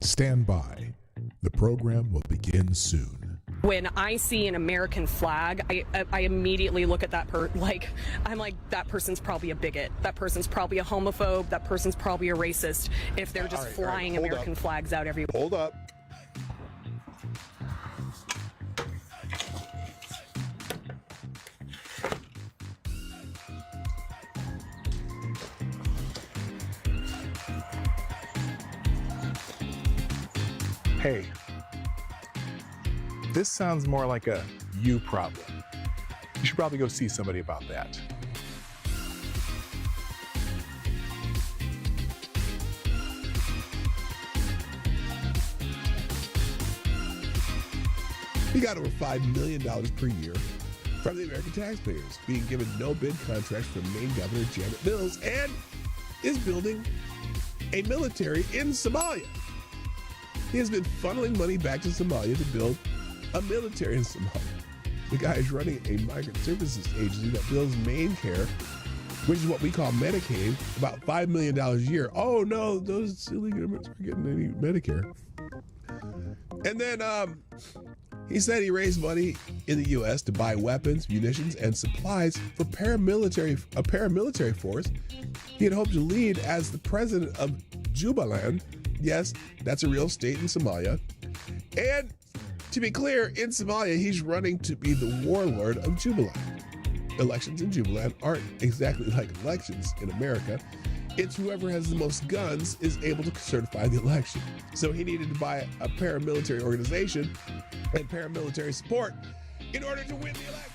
Stand by. The program will begin soon. When I see an American flag, I immediately look at that I'm like, that person's probably a bigot. That person's probably a homophobe. That person's probably a racist if they're just flying American flags out everywhere. Hold up. Hey, this sounds more like a you problem. You should probably go see somebody about that. We got over $5 million per year from the American taxpayers, being given no bid contracts from Maine Governor Janet Mills, and is building a military in Somalia. He has been funneling money back to Somalia to build a military in Somalia. The guy is running a migrant services agency that builds Maine Care, which is what we call Medicaid, about $5 million a year. Oh no, those illegal immigrants aren't getting any Medicare. And then he said he raised money in the U.S. to buy weapons, munitions, and supplies for a paramilitary force he had hoped to lead as the president of Jubaland. Yes, that's a real state in Somalia. And to be clear, in Somalia, he's running to be the warlord of Jubaland. Elections in Jubaland aren't exactly like elections in America. It's whoever has the most guns is able to certify the election. So he needed to buy a paramilitary organization and paramilitary support in order to win the election.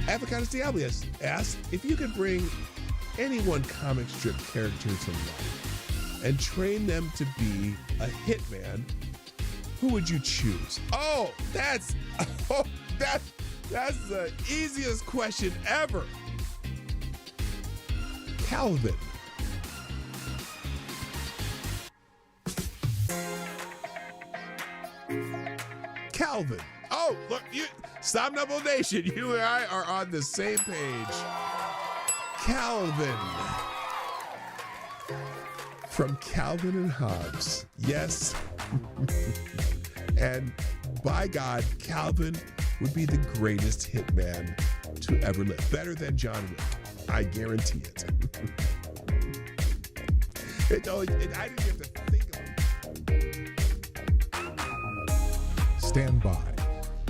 Avocados Diablias asks if you could bring any one comic strip character to life and train them to be a hitman, who would you choose? Oh, that's the easiest question ever. Calvin. Calvin. Oh, look, Somnambule Nation, you and I are on the same page. Calvin. From Calvin and Hobbes. Yes. And by God, Calvin would be the greatest hitman to ever live. Better than John Wick. I guarantee it. I didn't have to think of it. Stand by.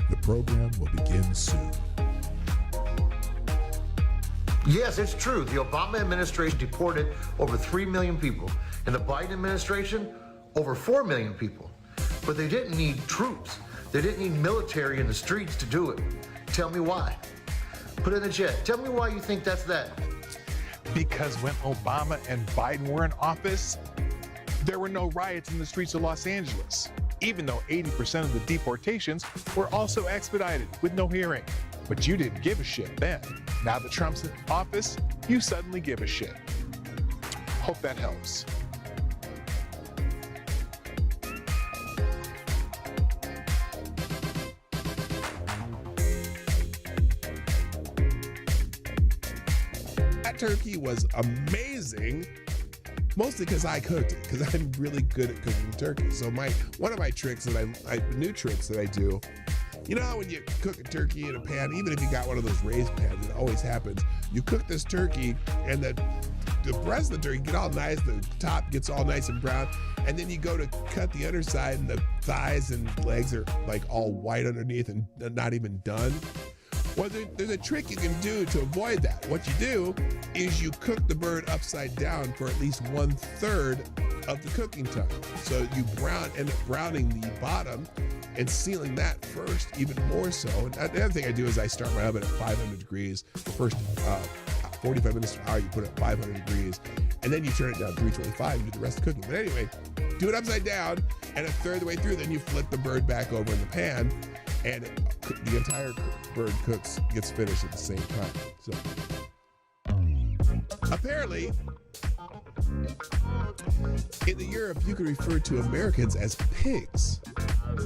The program will begin soon. Yes, it's true. The Obama administration deported over 3 million people, and the Biden administration, over 4 million people. But they didn't need troops. They didn't need military in the streets to do it. Tell me why. Put it in the chat. Tell me why you think that's that. Because when Obama and Biden were in office, there were no riots in the streets of Los Angeles, even though 80% of the deportations were also expedited with no hearing. But you didn't give a shit then. Now that Trump's in office, you suddenly give a shit. Hope that helps. That turkey was amazing, mostly because I cooked it, because I'm really good at cooking turkey. So one of my tricks that new tricks that I do, you know how when you cook a turkey in a pan, even if you got one of those raised pans, it always happens. You cook this turkey and the breast of the turkey get all nice, the top gets all nice and brown, and then you go to cut the underside and the thighs and legs are like all white underneath and not even done. Well, there's a trick you can do to avoid that. What you do is you cook the bird upside down for at least 1/3 of the cooking time. So you end up browning the bottom and sealing that first, even more so. And the other thing I do is I start my oven at 500 degrees. The first 45 minutes to an hour, you put it at 500 degrees, and then you turn it down to 325 and do the rest of the cooking. But anyway, do it upside down, and 1/3 of the way through, then you flip the bird back over in the pan, and the entire bird gets finished at the same time. So apparently, in Europe, you can refer to Americans as pigs.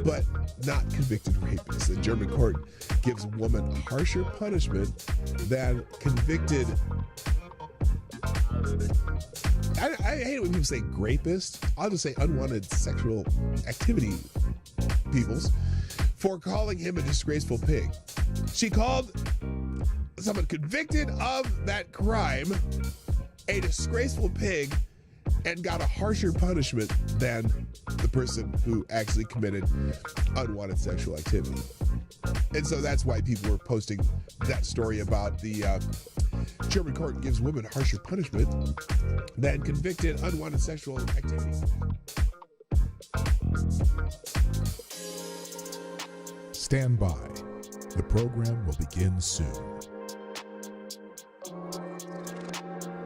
but not convicted rapists. The German court gives woman harsher punishment than convicted. I hate it when people say rapist. I'll just say unwanted sexual activity peoples for calling him a disgraceful pig. She called someone convicted of that crime a disgraceful pig and got a harsher punishment than the person who actually committed unwanted sexual activity. And so that's why people were posting that story about the German court gives women harsher punishment than convicted unwanted sexual activity. Stand by. The program will begin soon.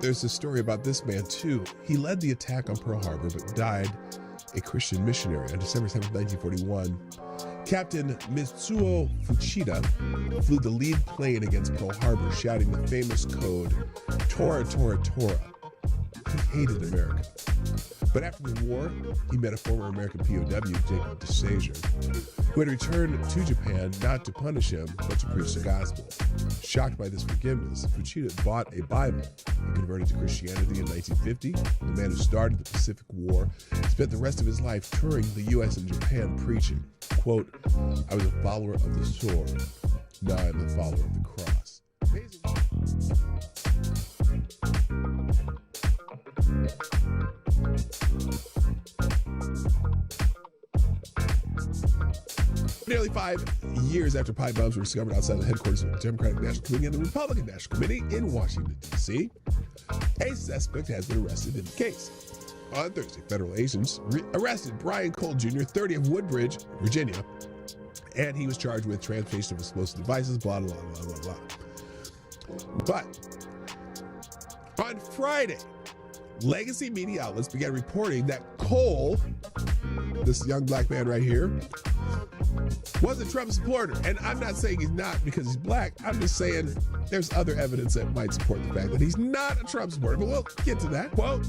There's a story about this man too. He led the attack on Pearl Harbor but died a Christian missionary on December 7, 1941. Captain Mitsuo Fuchida flew the lead plane against Pearl Harbor, shouting the famous code, Tora, Tora, Tora. He hated America. But after the war, he met a former American POW, Jacob DeSager, who had returned to Japan not to punish him, but to preach the gospel. Shocked by this forgiveness, Fuchida bought a Bible and converted to Christianity in 1950. The man who started the Pacific War spent the rest of his life touring the U.S. and Japan preaching, quote, I was a follower of the sword, now I'm a follower of the cross. Amazing. Nearly 5 years after pipe bombs were discovered outside the headquarters of the Democratic National Committee and the Republican National Committee in Washington, D.C., a suspect has been arrested in the case. On Thursday, federal agents arrested Brian Cole Jr., 30 of Woodbridge, Virginia, and he was charged with transportation of explosive devices, blah, blah, blah, blah, blah. But on Friday, legacy media outlets began reporting that Cole, this young black man right here, was a Trump supporter. And I'm not saying he's not because he's black. I'm just saying there's other evidence that might support the fact that he's not a Trump supporter. But we'll get to that. Quote,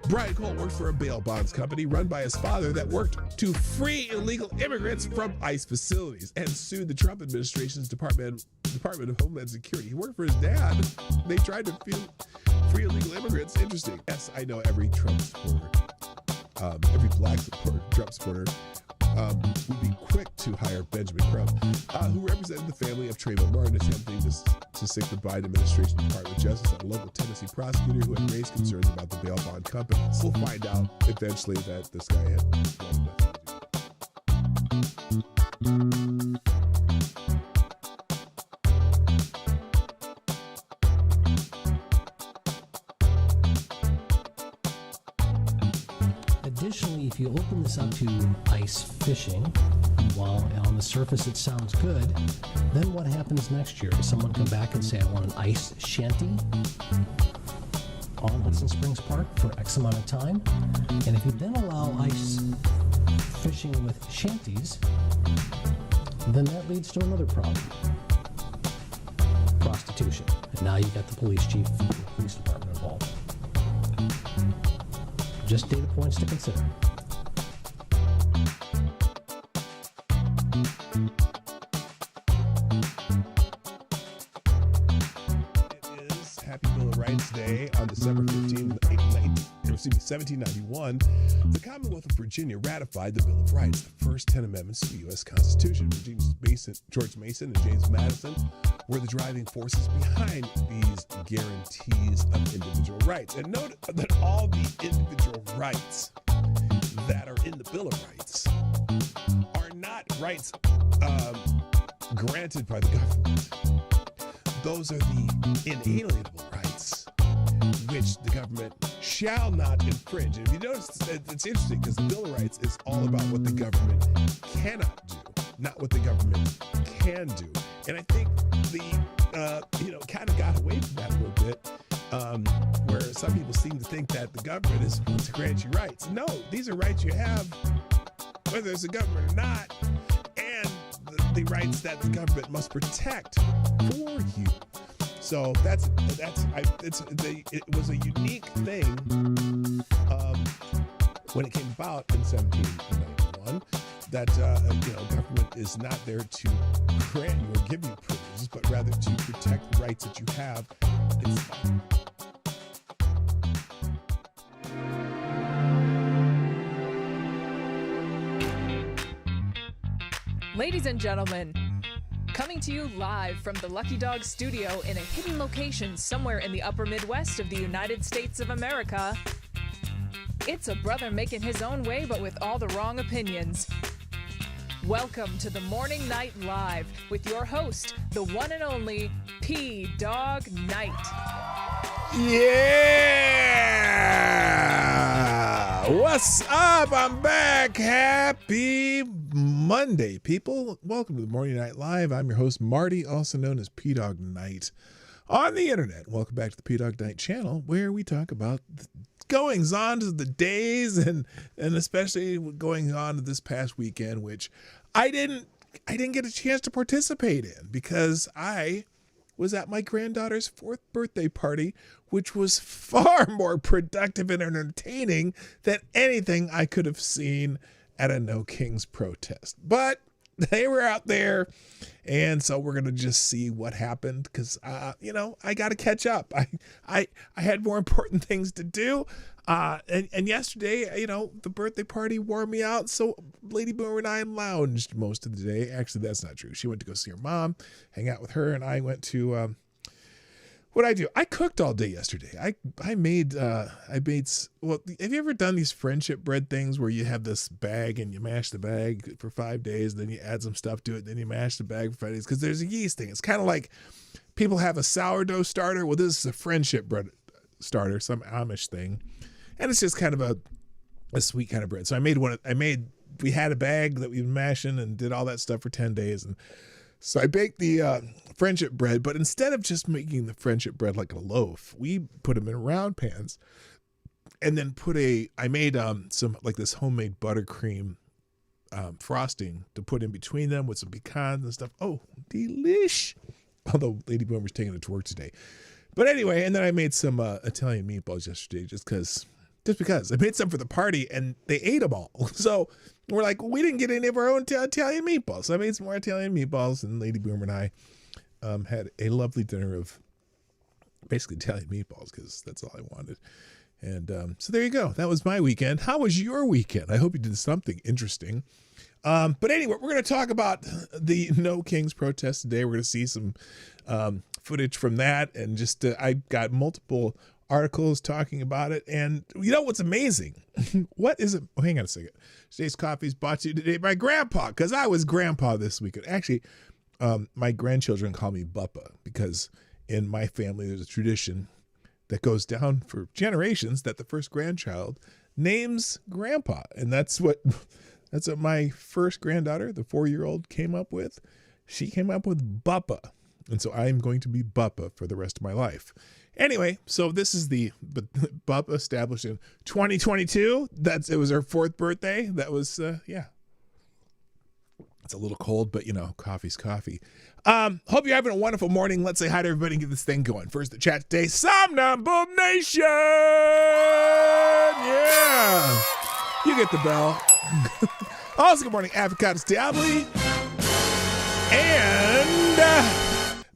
Brian Cole worked for a bail bonds company run by his father that worked to free illegal immigrants from ICE facilities and sued the Trump administration's Department of Homeland Security. He worked for his dad. They tried to free illegal immigrants. Interesting. Yes, I know every Trump supporter, every black supporter, Trump supporter, would be quick to hire Benjamin Crump, who represented the family of Trayvon Martin, attempting to sic the Biden administration Department of Justice on a local Tennessee prosecutor who had raised concerns about the bail bond companies. We'll find out eventually that this guy had wanted nothing to do. Additionally, if you open this up to ice fishing, while on the surface it sounds good, then what happens next year? Does someone come back and say, I want an ice shanty on Hudson Springs Park for X amount of time? And if you then allow ice fishing with shanties, then that leads to another problem. Prostitution. And now you've got the police chief and the police department involved. Just data points to consider. It is Happy Bill of Rights Day on December 15, 1791. The Commonwealth of Virginia ratified the Bill of Rights, the first 10 amendments to the U.S. Constitution. George Mason and James Madison were the driving forces behind these guarantees of individual rights. And note that all the individual rights that are in the Bill of Rights are not rights granted by the government. Those are the inalienable rights which the government shall not infringe. And if you notice, it's interesting because the Bill of Rights is all about what the government cannot do, not what the government can do. And I think kind of got away from that a little bit, where some people seem to think that the government is going to grant you rights. No, these are rights you have, whether there's a government or not, and the rights that the government must protect for you. So it was a unique thing when it came about in 1791 that government is not there to grant you or give you privileges, but rather to protect the rights that you have. Ladies and gentlemen, coming to you live from the Lucky Dog studio in a hidden location somewhere in the upper Midwest of the United States of America, it's a brother making his own way but with all the wrong opinions. Welcome to the Morning Night Live with your host, the one and only PDawgKnight. Yeah! What's up? I'm back. Happy Monday, people. Welcome to the Morning Night Live. I'm your host, Marty, also known as PDawgKnight on the internet. Welcome back to the PDawgKnight Channel, where we talk about goings on to the days and especially going on this past weekend, which I didn't get a chance to participate in because I was at my granddaughter's 4th birthday party, which was far more productive and entertaining than anything I could have seen at a No Kings protest. But they were out there, and so we're gonna just see what happened because I got to catch up. I had more important things to do. And yesterday, the birthday party wore me out, so Lady Boomer and I lounged most of the day. Actually, that's not true. She went to go see her mom, hang out with her, and I went to what'd I do? I cooked all day yesterday. I made have you ever done these friendship bread things where you have this bag and you mash the bag for 5 days, then you add some stuff to it, then you mash the bag for 5 days? Because there's a yeast thing. It's kind of like people have a sourdough starter. Well, this is a friendship bread starter, some Amish thing. And it's just kind of a sweet kind of bread. So we had a bag that we were mashing and did all that stuff for 10 days. And so I baked the friendship bread, but instead of just making the friendship bread like a loaf, we put them in round pans and then I made some like this homemade buttercream frosting to put in between them with some pecans and stuff. Oh, delish. Although Lady Boomer's taking it to work today. But anyway, and then I made some Italian meatballs yesterday just because I made some for the party and they ate them all. So we're like, we didn't get any of our own Italian meatballs. So I made some more Italian meatballs, and Lady Boomer and I had a lovely dinner of basically Italian meatballs because that's all I wanted. And so there you go. That was my weekend. How was your weekend? I hope you did something interesting. But anyway, we're going to talk about the No Kings protest today. We're going to see some footage from that, and just I got multiple articles talking about it. And you know what's amazing? What is it? Oh, hang on a second. Today's coffee is brought to you today by Grandpa, because I was Grandpa this weekend. Actually, my grandchildren call me Buppa because in my family there's a tradition that goes down for generations that the first grandchild names Grandpa, and that's what my first granddaughter, the 4-year-old, came up with. She came up with Buppa. And so I'm going to be Buppa for the rest of my life. Anyway, so this is the Buppa established in 2022. It was her 4th birthday. That was, yeah. It's a little cold, but coffee's coffee. Hope you're having a wonderful morning. Let's say hi to everybody and get this thing going. First, the chat today, Somnambule Nation! Yeah! You get the bell. Also, good morning, Avocados Diabli. And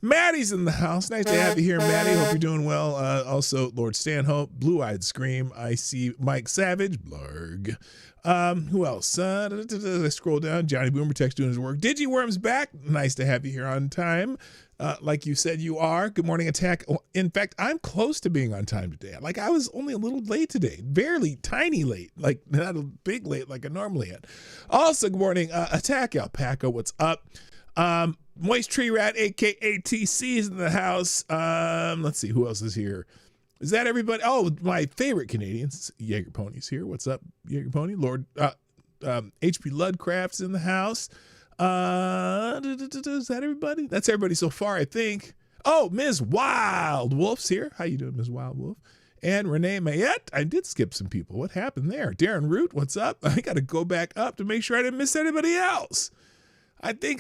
Maddie's in the house. Nice to have you here, Maddie. Hope you're doing well. Also, Lord Stanhope, Blue-Eyed Scream. I see Mike Savage, Blarg. Who else? Let's scroll down. Johnny Boomer Text doing his work. Digiworm's back. Nice to have you here on time. Like you said you are. Good morning, Attack. In fact, I'm close to being on time today. Like, I was only a little late today. Barely, tiny late. Like, not a big late like I normally am. Also, good morning, Attack Alpaca. What's up? Moist Tree Rat, aka TC, is in the house. Let's see who else is here. Is that everybody? Oh, my favorite Canadians, Jaeger Pony's here. What's up, Jaeger Pony? Lord HP Ludcraft's in the house. Is that everybody? That's everybody so far, I think. Oh, Ms. Wild Wolf's here. How you doing, Ms. Wild Wolf? And Renee Mayette. I did skip some people. What happened there? Darren Root, what's up? I got to go back up to make sure I didn't miss anybody else. I think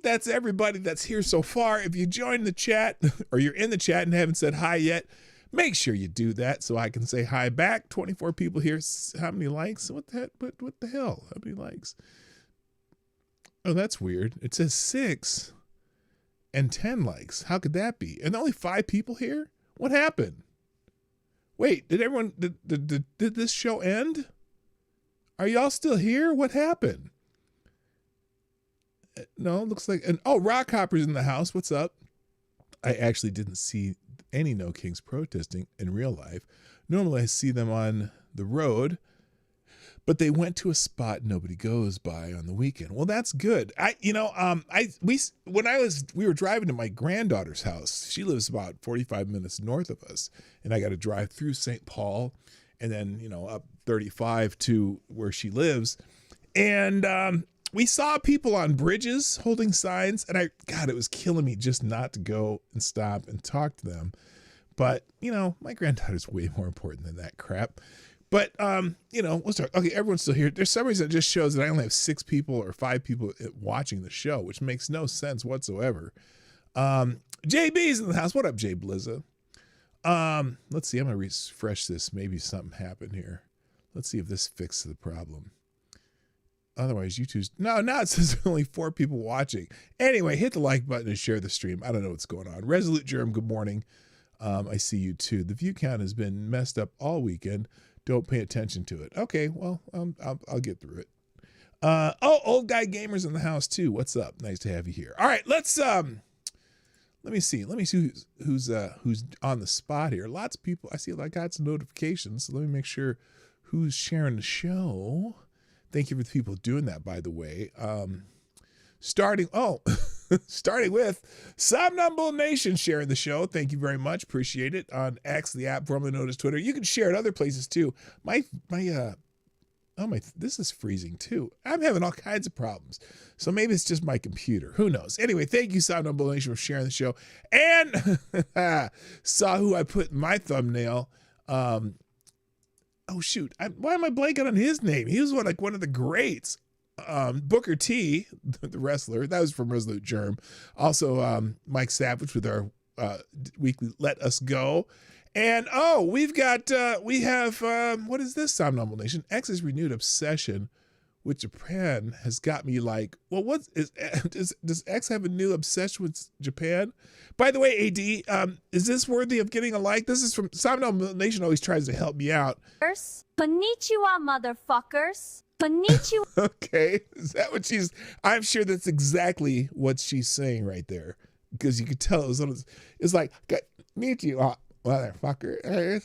that's everybody that's here so far. If you joined the chat or you're in the chat and haven't said hi yet, make sure you do that so I can say hi back. 24 people here. How many likes? What the hell? How many likes? Oh, that's weird. It says 6 and 10 likes. How could that be? And only 5 people here? What happened? Wait, did this show end? Are y'all still here? What happened? No, looks like Rockhopper's in the house. What's up? I actually didn't see any No Kings protesting in real life. Normally I see them on the road, but they went to a spot nobody goes by on the weekend. Well, that's good. We were driving to my granddaughter's house. She lives about 45 minutes north of us, and I got to drive through St. Paul and then, up 35 to where she lives. And we saw people on bridges holding signs, and it was killing me just not to go and stop and talk to them. But, my granddaughter's way more important than that crap. But, we'll start. Okay, everyone's still here. There's some reason it just shows that I only have 6 people or 5 people watching the show, which makes no sense whatsoever. JB's in the house. What up, Jay Blizza? Let's see. I'm going to refresh this. Maybe something happened here. Let's see if this fixes the problem. Otherwise, YouTube's... No, now it says only 4 people watching. Anyway, hit the like button and share the stream. I don't know what's going on. Resolute Germ, good morning. I see you too. The view count has been messed up all weekend. Don't pay attention to it. Okay, well, I'll get through it. Old Guy Gamer's in the house too. What's up? Nice to have you here. All right, let me see who's on the spot here. Lots of people. I see I got some notifications. So let me make sure who's sharing the show. Thank you for the people doing that, by the way. Starting with Somnambule Nation sharing the show. Thank you very much. Appreciate it. On X, the app formerly known as Twitter. You can share it other places too. This is freezing too. I'm having all kinds of problems. So maybe it's just my computer. Who knows? Anyway, thank you, Somnambule Nation, for sharing the show. And saw who I put in my thumbnail. Why am I blanking on his name? He was one of the greats. Booker T, the wrestler, that was from Resolute Germ. Also, Mike Savage with our weekly Let Us Go. And we have what is this, Somnambule Nation? X's renewed obsession with Japan has got me like, well, does X have a new obsession with Japan? By the way, AD, is this worthy of getting a like? This is from Somnambule Nation. Always tries to help me out. Konnichiwa, motherfuckers. Konnichiwa. Okay, is that what I'm sure that's exactly what she's saying right there, because you could tell it's like, konnichiwa, motherfucker.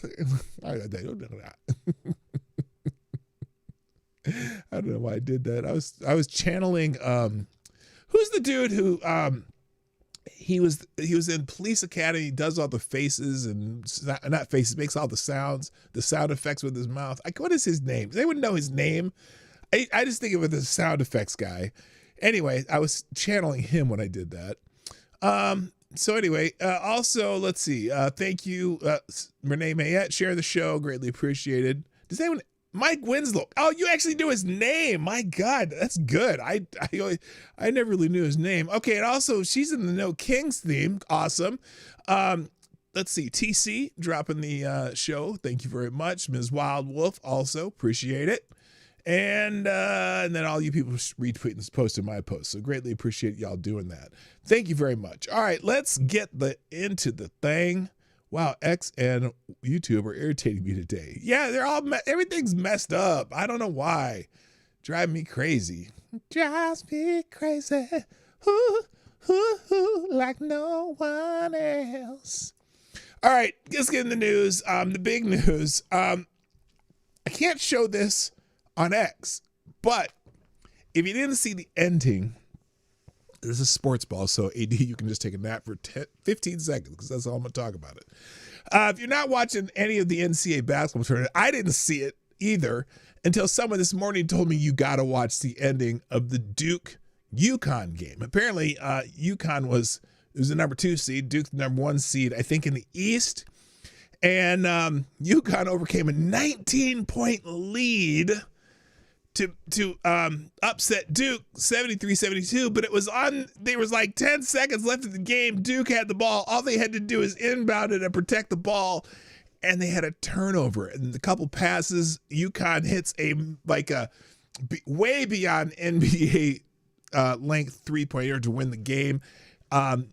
I don't know why I did that. I was channeling who's the dude who he was in Police Academy. He does all the faces and not faces, makes all the sound effects with his mouth. What is his name? They wouldn't know his name. I just think of it as a sound effects guy. Anyway, I was channeling him when I did that. So anyway, also, let's see. Thank you, Renee Mayette, share the show. Greatly appreciated. Does anyone... Mike Winslow. Oh, you actually knew his name. My God, that's good. I never really knew his name. Okay, and also she's in the No Kings theme. Awesome. Let's see. TC dropping the show. Thank you very much. Ms. Wild Wolf also appreciate it. And then all you people retweeting and posting my post. So greatly appreciate y'all doing that. Thank you very much. All right, let's get into the thing. Wow, X and YouTube are irritating me today. Yeah, everything's messed up. I don't know why. Drive me crazy. Drives me crazy. Ooh, ooh, ooh, like no one else. All right, let's get in the news. The big news. I can't show this on X, but if you didn't see the ending, this is sports ball, so AD, you can just take a nap for 15 seconds because that's all I'm going to talk about it. If you're not watching any of the NCAA basketball tournament, I didn't see it either until someone this morning told me you got to watch the ending of the Duke-UConn game. Apparently, UConn was the number 2 seed, Duke the number 1 seed, I think, in the East. And UConn overcame a 19-point lead to upset Duke 73-72, but there was like 10 seconds left of the game. Duke had the ball. All they had to do is inbound it and protect the ball, and they had a turnover. And a couple passes, UConn hits a way beyond NBA length 3-pointer to win the game. But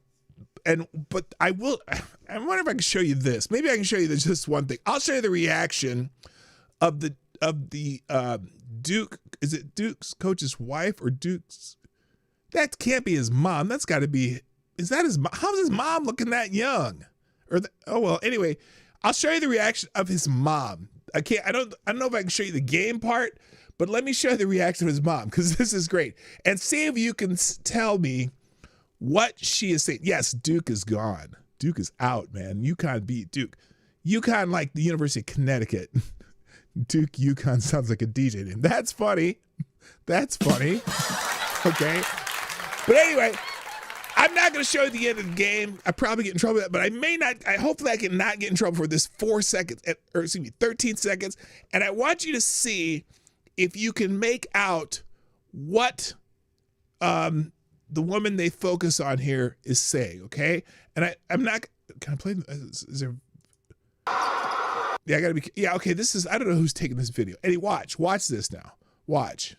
I wonder if I can show you this. Maybe I can show you just one thing. I'll show you the reaction of the Duke. Is it Duke's coach's wife or Duke's? That can't be his mom. That's got to be. Is that his mom? How's his mom looking that young? Oh well. Anyway, I'll show you the reaction of his mom. I don't know if I can show you the game part, but let me show you the reaction of his mom because this is great. And see if you can tell me what she is saying. Yes, Duke is gone. Duke is out, man. UConn beat Duke. UConn like the University of Connecticut. Duke UConn sounds like a DJ name. That's funny. That's funny. Okay. But anyway, I'm not going to show you the end of the game. I probably get in trouble with that, but I may not. Hopefully I can not get in trouble for this 13 seconds. And I want you to see if you can make out what the woman they focus on here is saying, okay? And I'm not. Can I play? Is there? Yeah, I gotta be. Yeah, okay. This is. I don't know who's taking this video. Eddie, watch this now. Watch.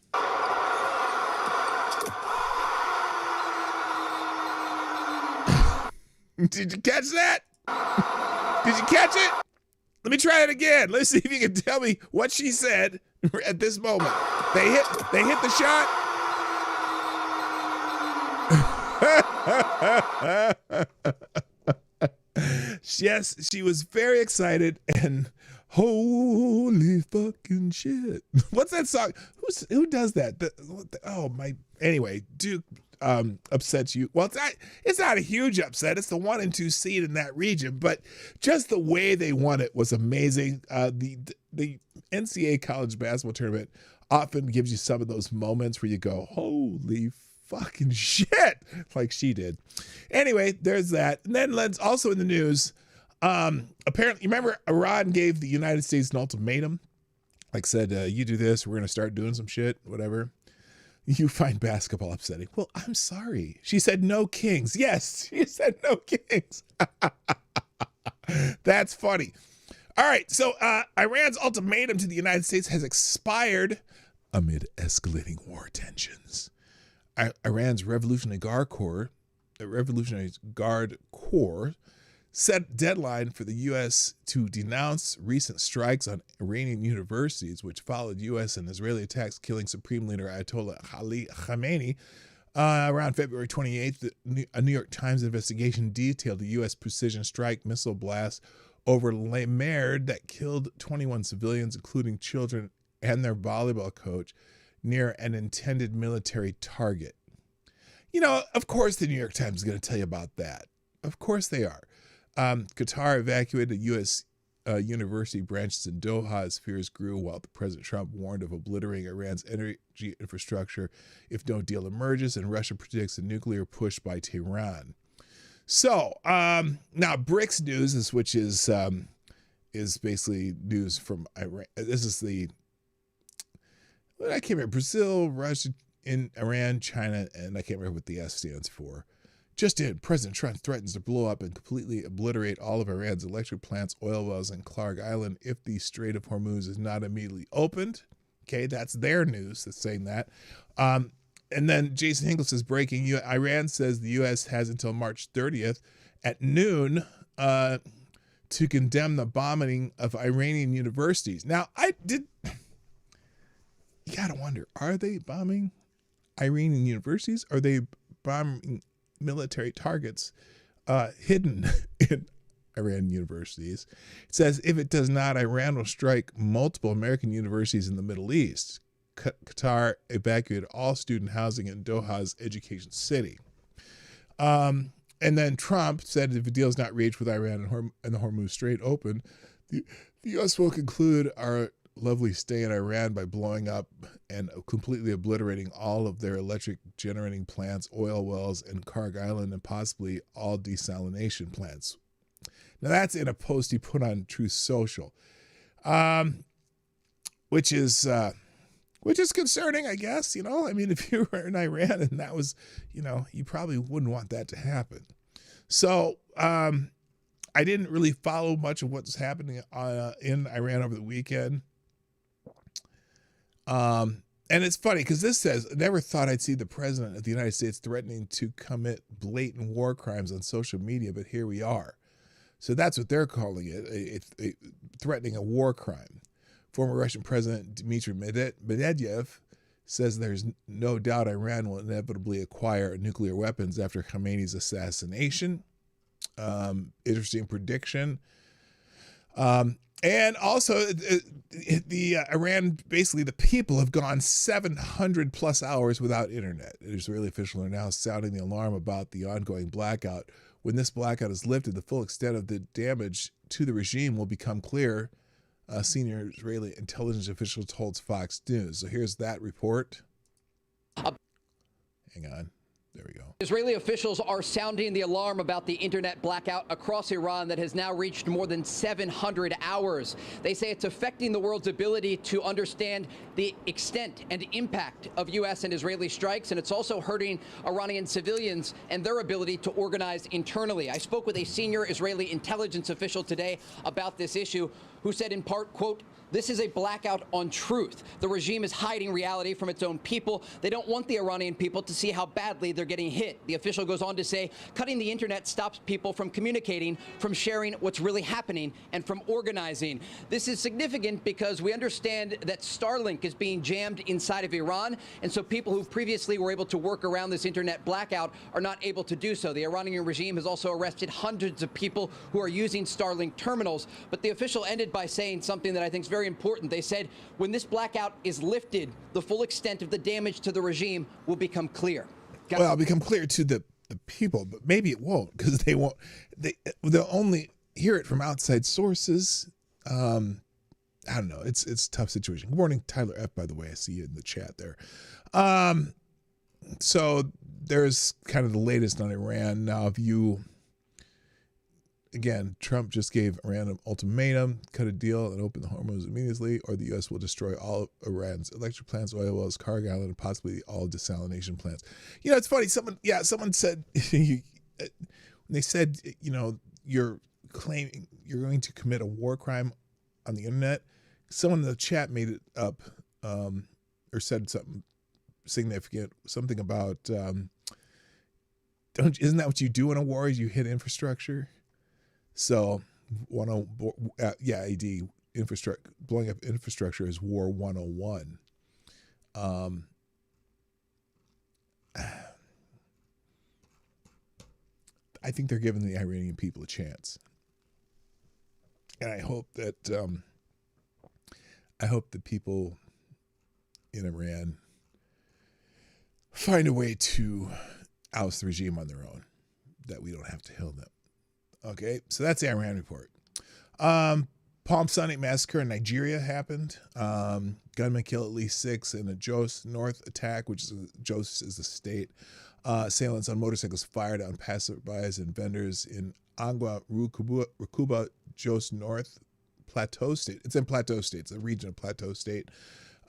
Did you catch that? Did you catch it? Let me try it again. Let's see if you can tell me what she said at this moment. They hit the shot. Yes, she was very excited and holy fucking shit. What's that song? Who does that? Anyway, Duke upsets you. Well, it's not a huge upset. It's the 1 and 2 seed in that region, but just the way they won it was amazing. The NCAA college basketball tournament often gives you some of those moments where you go, holy fucking shit, like she did. Anyway, there's that. And then let's also in the news, apparently, remember Iran gave the United States an ultimatum, like said, you do this, we're going to start doing some shit, whatever. You find basketball upsetting. Well, I'm sorry. She said no kings. Yes, she said no kings. That's funny. All right, so Iran's ultimatum to the United States has expired amid escalating war tensions. Iran's Revolutionary Guard Corps set deadline for the U.S. to denounce recent strikes on Iranian universities, which followed U.S. and Israeli attacks killing Supreme Leader Ayatollah Ali Khamenei. Around February 28th, a New York Times investigation detailed a U.S. precision strike missile blast over Le Merde that killed 21 civilians, including children and their volleyball coach, near an intended military target. You know, of course the New York Times is going to tell you about that. Of course they are. Qatar evacuated U.S. university branches in Doha as fears grew, while President Trump warned of obliterating Iran's energy infrastructure if no deal emerges, and Russia predicts a nuclear push by Tehran. So now BRICS news, which is basically news from Iran. This is I can't remember, Brazil, Russia, Iran, China, and I can't remember what the S stands for. Just in, President Trump threatens to blow up and completely obliterate all of Iran's electric plants, oil wells, and Clark Island if the Strait of Hormuz is not immediately opened. Okay, that's their news that's saying that. And then Jason Hinkle says, breaking, Iran says the U.S. has until March 30th at noon to condemn the bombing of Iranian universities. Now, you gotta wonder, are they bombing Iranian universities? Are they bombing military targets hidden in Iran universities? It says, if it does not, Iran will strike multiple American universities in the Middle East. Qatar evacuated all student housing in Doha's education city. And then Trump said if a deal is not reached with Iran and the Hormuz Strait open, the U.S. will conclude our lovely stay in Iran by blowing up and completely obliterating all of their electric generating plants, oil wells, and Clark Island, and possibly all desalination plants. Now that's in a post he put on Truth Social, which is concerning, I guess. You know, I mean, if you were in Iran and that was, you know, you probably wouldn't want that to happen. So I didn't really follow much of what's happening in Iran over the weekend. And it's funny because this says, never thought I'd see the president of the United States threatening to commit blatant war crimes on social media, but here we are. So that's what they're calling it, threatening a war crime. Former Russian President Dmitry Medvedev says there's no doubt Iran will inevitably acquire nuclear weapons after Khamenei's assassination. Interesting prediction. And also, Iran, basically, the people have gone 700 plus hours without internet. Israeli officials are now sounding the alarm about the ongoing blackout. When this blackout is lifted, the full extent of the damage to the regime will become clear, senior Israeli intelligence official told Fox News. So here's that report. Hang on. There we go. Israeli officials are sounding the alarm about the internet blackout across Iran that has now reached more than 700 hours. They say it's affecting the world's ability to understand the extent and impact of U.S. and Israeli strikes, and it's also hurting Iranian civilians and their ability to organize internally. I spoke with a senior Israeli intelligence official today about this issue, who said in part, quote, "This is a blackout on truth. The regime is hiding reality from its own people. They don't want the Iranian people to see how badly they're getting hit." The official goes on to say, cutting the internet stops people from communicating, from sharing what's really happening, and from organizing. This is significant because we understand that Starlink is being jammed inside of Iran, and so people who previously were able to work around this internet blackout are not able to do so. The Iranian regime has also arrested hundreds of people who are using Starlink terminals, but the official ended by saying something that I think is very important. They said, when this blackout is lifted, the full extent of the damage to the regime will become clear. Well, it'll become clear to the people, but maybe it won't, because they'll only hear it from outside sources. I don't know. It's a tough situation. Good morning, Tyler F., by the way. I see you in the chat there. So there's kind of the latest on Iran. Now, again, Trump just gave Iran an ultimatum, cut a deal and open the Hormuz immediately, or the U.S. will destroy all of Iran's electric plants, oil wells, cargo island, and possibly all desalination plants. You know, it's funny. Someone said, when they said, you're claiming you're going to commit a war crime on the internet, someone in the chat made it up or said something significant, something about, isn't that what you do in a war? You hit infrastructure? So, AD, infrastructure, blowing up infrastructure is War 101. I think they're giving the Iranian people a chance. And I hope that the people in Iran find a way to oust the regime on their own, that we don't have to kill them. Okay, so that's the Iran report. Palm Sunday massacre in Nigeria happened. Gunmen killed at least 6 in a Jos North attack, which is Jos is the state. Assailants on motorcycles fired on passerbys and vendors in Angwa Rukuba, Jos North, Plateau State. It's in Plateau State. It's a region of Plateau State.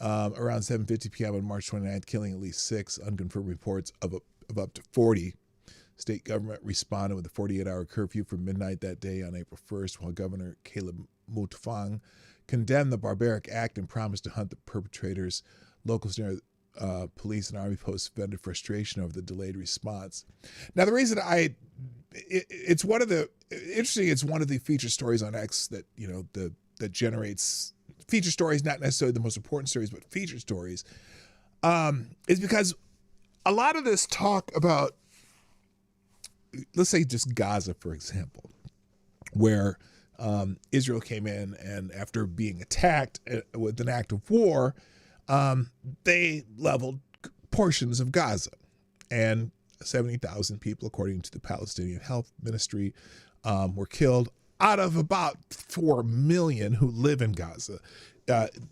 Around 7:50 p.m. on March 29th, killing at least 6. Unconfirmed reports of up to 40. State government responded with a 48-hour curfew from midnight that day on April 1st, while Governor Caleb Mutfwang condemned the barbaric act and promised to hunt the perpetrators. Locals near police and army posts vented frustration over the delayed response. Now, the reason it's one of the feature stories on X that, that generates feature stories, not necessarily the most important stories, but feature stories, is because a lot of this talk about, let's say just Gaza, for example, where Israel came in and after being attacked with an act of war, they leveled portions of Gaza, and 70,000 people, according to the Palestinian Health Ministry, were killed out of about 4 million who live in Gaza,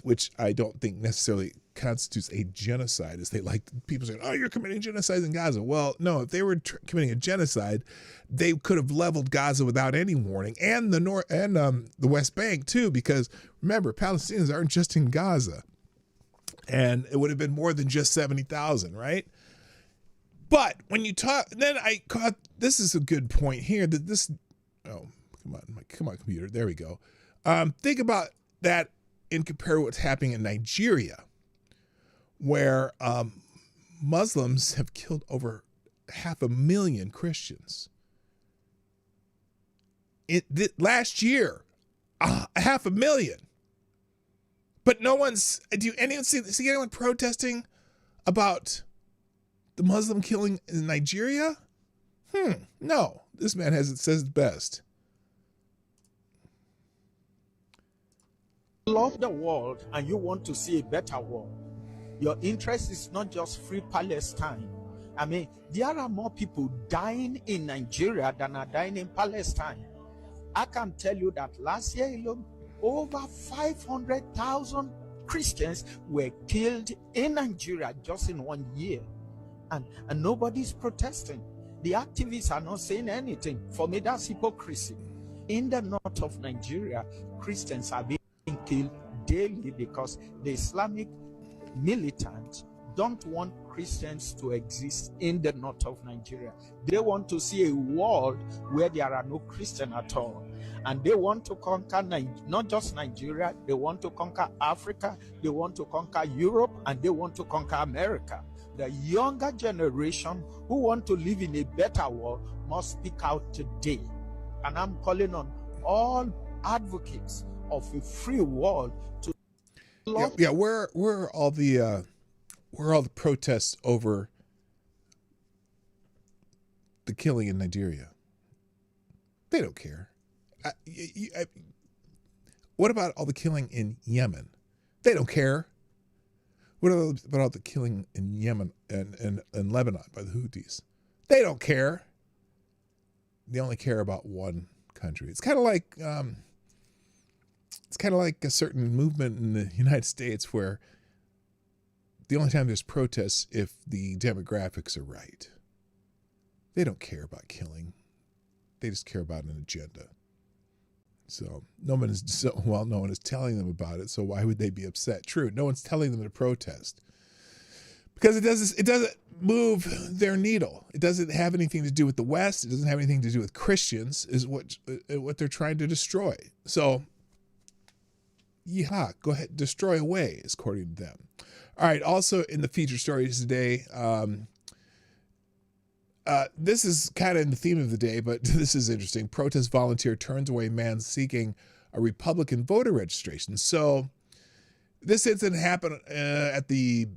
which I don't think necessarily constitutes a genocide, as they like people saying, "Oh, you're committing genocide in Gaza." Well, no, if they were committing a genocide, they could have leveled Gaza without any warning, and the West Bank too, because remember, Palestinians aren't just in Gaza, and it would have been more than just 70,000, right? But when you talk, then I caught, this is a good point here, that this, oh, come on, computer, there we go. Think about that and compare what's happening in Nigeria, where Muslims have killed over 500,000 Christians. Last year, 500,000. But no one's. Do anyone see anyone protesting about the Muslim killing in Nigeria? No. This man says it best. Love the world and you want to see a better world. Your interest is not just free Palestine. I mean, there are more people dying in Nigeria than are dying in Palestine. I can tell you that last year alone, over 500,000 Christians were killed in Nigeria just in 1 year. And nobody's protesting. The activists are not saying anything. For me, that's hypocrisy. In the north of Nigeria, Christians are being killed daily because the Islamic militants don't want Christians to exist in the north of Nigeria. They want to see a world where there are no Christians at all. And they want to conquer not just Nigeria, they want to conquer Africa, they want to conquer Europe, and they want to conquer America. The younger generation who want to live in a better world must speak out today. And I'm calling on all advocates of a free world to where are all the protests over the killing in Nigeria? They don't care. What about all the killing in Yemen? They don't care. What about all the killing in Yemen and Lebanon by the Houthis? They don't care. They only care about one country. It's kind of like a certain movement in the United States where the only time there's protests if the demographics are right. They don't care about killing. They just care about an agenda. So no one is telling them about it. So why would they be upset? True, no one's telling them to protest because it doesn't move their needle. It doesn't have anything to do with the West. It doesn't have anything to do with Christians. Is what they're trying to destroy. So, yeehaw, go ahead, destroy away, according to them. All right. Also in the feature stories today. This is kind of in the theme of the day, but this is interesting. Protest volunteer turns away man seeking a Republican voter registration. So this incident happened at the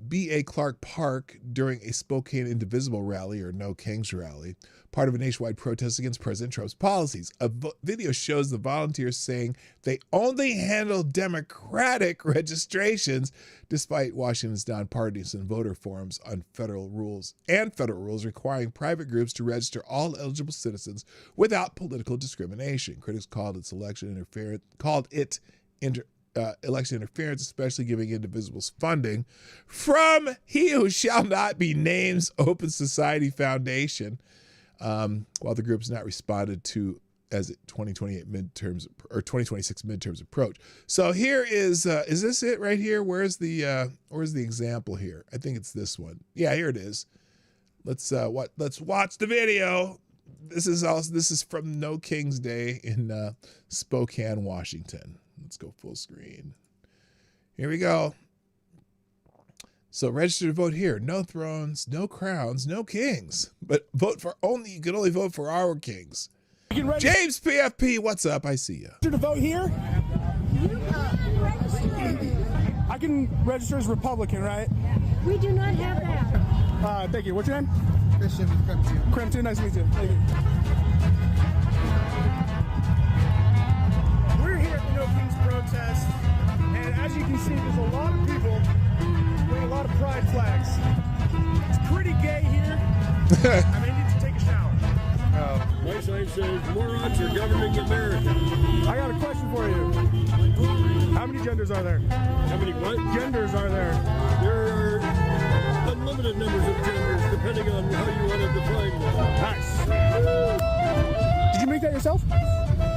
B.A. Clark Park during a Spokane Indivisible rally, or No Kings rally, part of a nationwide protest against President Trump's policies. A video shows the volunteers saying they only handle Democratic registrations, despite Washington's nonpartisan voter forums on federal rules requiring private groups to register all eligible citizens without political discrimination. Critics called it election interference, especially giving Indivisibles funding from He Who Shall Not Be Named's Open Society Foundation, while the group's not responded to as 2028 midterms or 2026 midterms approach. So here is this it right here? Where's the example here? I think it's this one. Yeah, here it is. Let's watch the video. This is from No Kings Day in Spokane, Washington. Let's go full screen. Here we go. So register to vote here. No thrones, no crowns, no kings. But you can only vote for our kings. James PFP, what's up? I see you. To vote here? I can register as Republican, right? We do not have that. Thank you. What's your name? Christian Crimson. Crimson, nice to meet you. Thank you. We're here at the No Kings protest, and as you can see, there's a lot of people with a lot of pride flags. It's pretty gay here. I may need to take a shower. My sign says morons are governing America. I got a question for you. How many genders are there? How many what? Genders are there? There are unlimited numbers of genders, depending on how you want to define them. Nice. Did you make that yourself?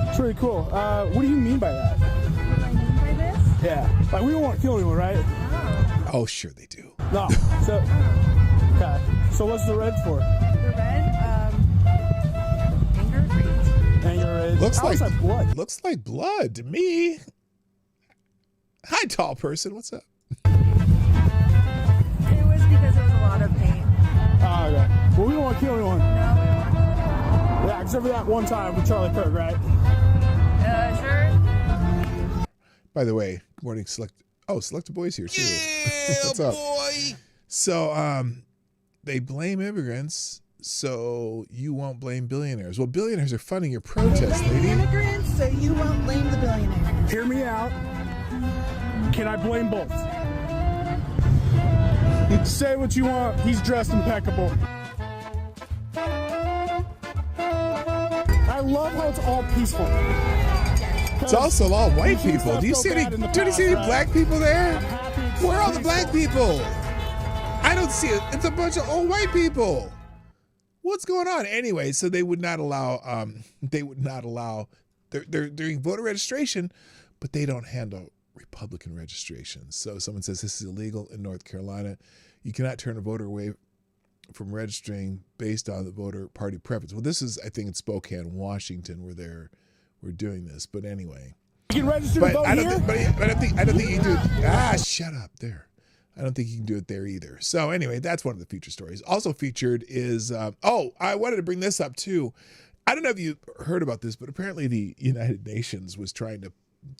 It's really cool. What do you mean by that? What do I mean by this? Yeah. Like, we don't want to kill anyone, right? Oh, sure they do. No. So, okay. So what's the red for? The red, anger, rage. Anger, rage. Looks like blood. Looks like blood to me. Hi, tall person. What's up? Except for that one time with Charlie Kirk, right? Sure. By the way, good morning, Selected Boy's here too. What's up? Boy. So they blame immigrants, so you won't blame billionaires. Well, billionaires are funding your protest, lady. Immigrants, so you won't blame the billionaires. Hear me out. Can I blame both? Say what you want. He's dressed impeccable. I love how it's all peaceful. It's also all white people. Do you see any black people there? Where are all the black people? I don't see it. It's a bunch of old white people. What's going on? Anyway, so they would not allow they're doing voter registration, but they don't handle Republican registration. So someone says this is illegal in North Carolina. You cannot turn a voter away from registering based on the voter party preference. Well, this is, I think, in Spokane, Washington, where we're doing this. But anyway, you can register to vote here. I don't think you can do it. Shut up there. I don't think you can do it there either. So anyway, that's one of the feature stories. Also featured is I wanted to bring this up too. I don't know if you heard about this, but apparently the United Nations was trying to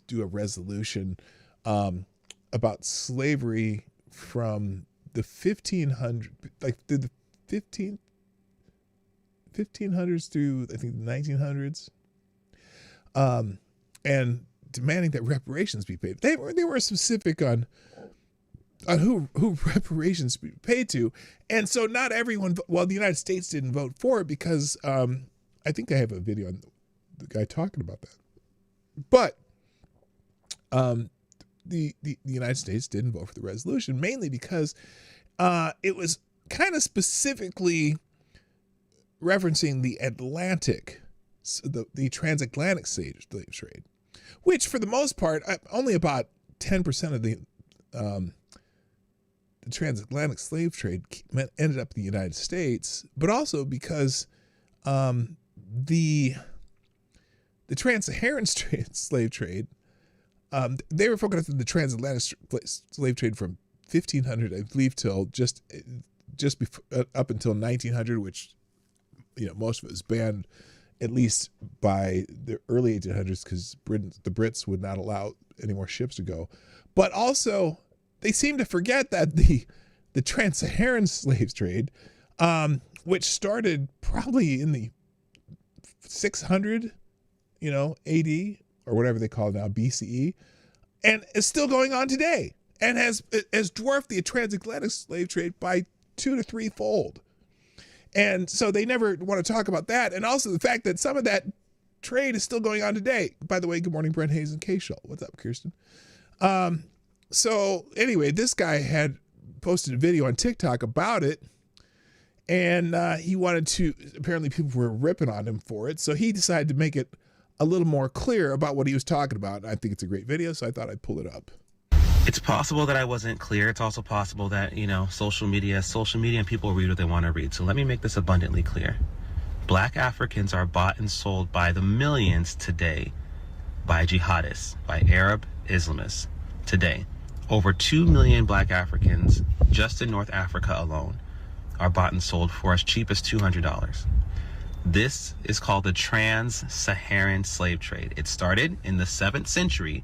do a resolution about slavery from the 1500s, like the 1500s through I think the 1900s, and demanding that reparations be paid. They were specific on who reparations be paid to, and so not everyone. Well, the United States didn't vote for it because I think I have a video on the guy talking about that, but the United States didn't vote for the resolution mainly because it was kind of specifically referencing the Atlantic, the transatlantic slave trade, which for the most part, only about 10% of the transatlantic slave trade ended up in the United States, but also because the trans-Saharan slave trade, they were focused on the transatlantic slave trade from 1500, I believe, till just before, up until 1900, which most of it was banned, at least by the early 1800s, because the Brits would not allow any more ships to go. But also, they seem to forget that the trans-Saharan slave trade, which started probably in the 600, AD or whatever they call it now, BCE, and is still going on today, and has dwarfed the transatlantic slave trade by 2 to 3-fold. And so they never want to talk about that, and also the fact that some of that trade is still going on today. By the way, good morning, Brent Hayes and Cashapp. What's up, Kirsten? So anyway, this guy had posted a video on TikTok about it, and he wanted to, apparently people were ripping on him for it, so he decided to make it a little more clear about what he was talking about. I think it's a great video, so I thought I'd pull it up. It's possible that I wasn't clear. It's also possible that, social media and people read what they want to read. So let me make this abundantly clear. Black Africans are bought and sold by the millions today by jihadists, by Arab Islamists today. Over 2 million black Africans just in North Africa alone are bought and sold for as cheap as $200. This is called the trans-Saharan slave trade. It started in the 7th century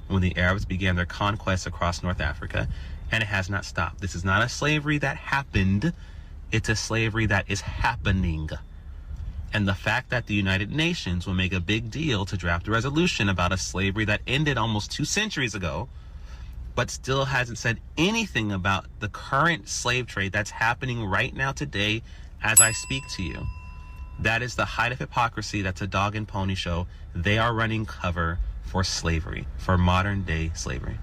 when the Arabs began their conquest across North Africa, and it has not stopped. This is not a slavery that happened. It's a slavery that is happening. And the fact that the United Nations will make a big deal to draft a resolution about a slavery that ended almost 2 centuries ago, but still hasn't said anything about the current slave trade that's happening right now today as I speak to you. That is the height of hypocrisy. That's a dog and pony show. They are running cover for slavery, for modern day slavery.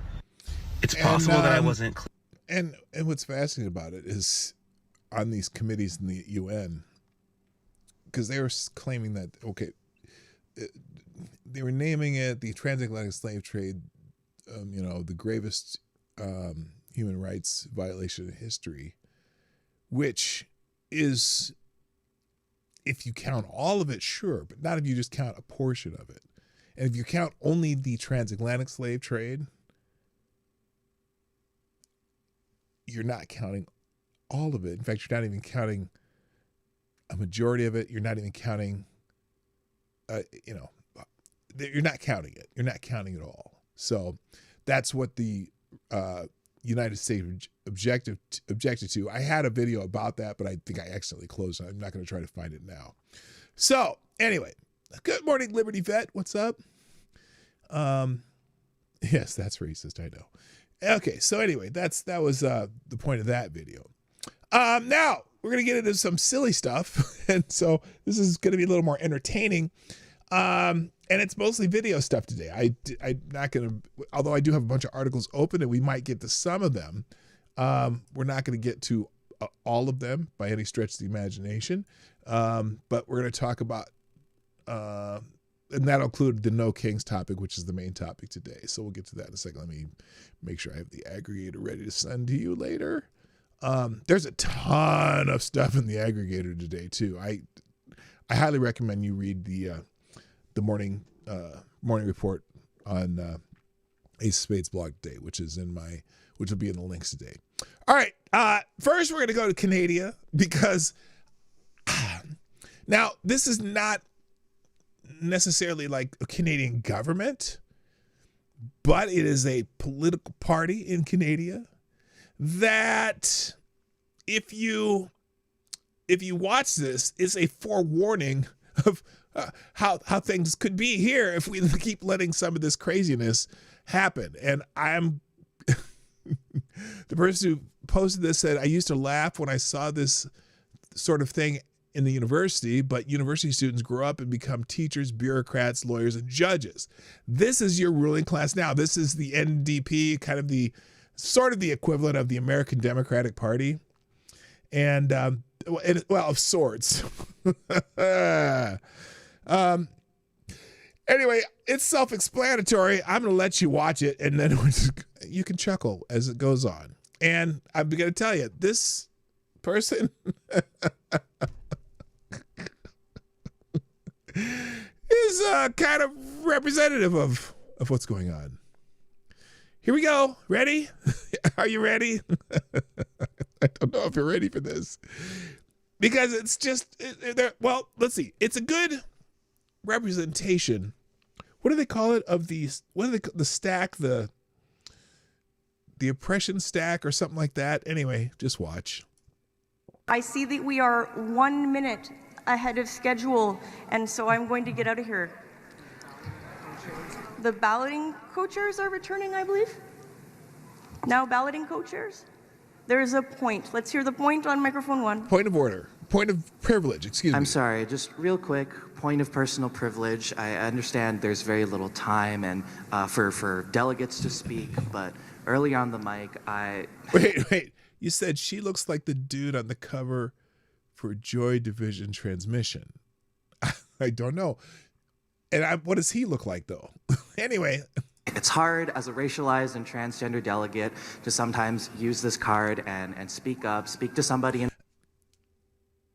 It's possible that I wasn't clear. And what's fascinating about it is on these committees in the UN, because they were claiming that, they were naming it the transatlantic slave trade, the gravest human rights violation in history, which is, if you count all of it, sure, but not if you just count a portion of it. And if you count only the transatlantic slave trade, you're not counting all of it. In fact, you're not even counting a majority of it. You're not even counting you know, you're not counting it. You're not counting it all. So that's what the United States objected to. I had a video about that, but I think I accidentally closed it. I'm not going to try to find it now. So anyway, good morning, Liberty Vet. What's up? Yes, that's racist. I know. Okay, so anyway, that was the point of that video. Now we're gonna get into some silly stuff, and so this is gonna be a little more entertaining. And it's mostly video stuff today. I'm not gonna, although I do have a bunch of articles open, and we might get to some of them. We're not gonna get to all of them by any stretch of the imagination. But we're gonna talk about, and that'll include the No Kings topic, which is the main topic today. So we'll get to that in a second. Let me make sure I have the aggregator ready to send to you later. There's a ton of stuff in the aggregator today too. I highly recommend you read the morning report on Ace Spades blog today, which will be in the links today. All right. First we're gonna go to Canada because now this is not necessarily like a Canadian government, but it is a political party in Canada that if you watch this, is a forewarning of how things could be here if we keep letting some of this craziness happen. And I'm the person who posted this said, I used to laugh when I saw this sort of thing in the university, but university students grow up and become teachers, bureaucrats, lawyers, and judges. This is your ruling class now. This is the NDP, kind of the sort of the equivalent of the American Democratic Party. And, well, of sorts. Anyway, it's self-explanatory. I'm going to let you watch it, and then you can chuckle as it goes on. And I'm going to tell you, this person is kind of representative of what's going on. Here we go. Ready? Are you ready? I don't know if you're ready for this. Because it's just, well, let's see. It's a good representation. What do they call it? Of the stack, the oppression stack or something like that. Anyway, just watch. I see that we are 1 minute ahead of schedule, and so I'm going to get out of here. The balloting co-chairs are returning, I believe. Now balloting co-chairs. There is a point. Let's hear the point on microphone 1. Point of order. Point of privilege, excuse me. I'm sorry, just real quick, point of personal privilege. I understand there's very little time and for delegates to speak, but early on the mic, Wait. You said she looks like the dude on the cover for Joy Division Transmission. I don't know. And what does he look like, though? Anyway. It's hard as a racialized and transgender delegate to sometimes use this card and speak up, speak to somebody.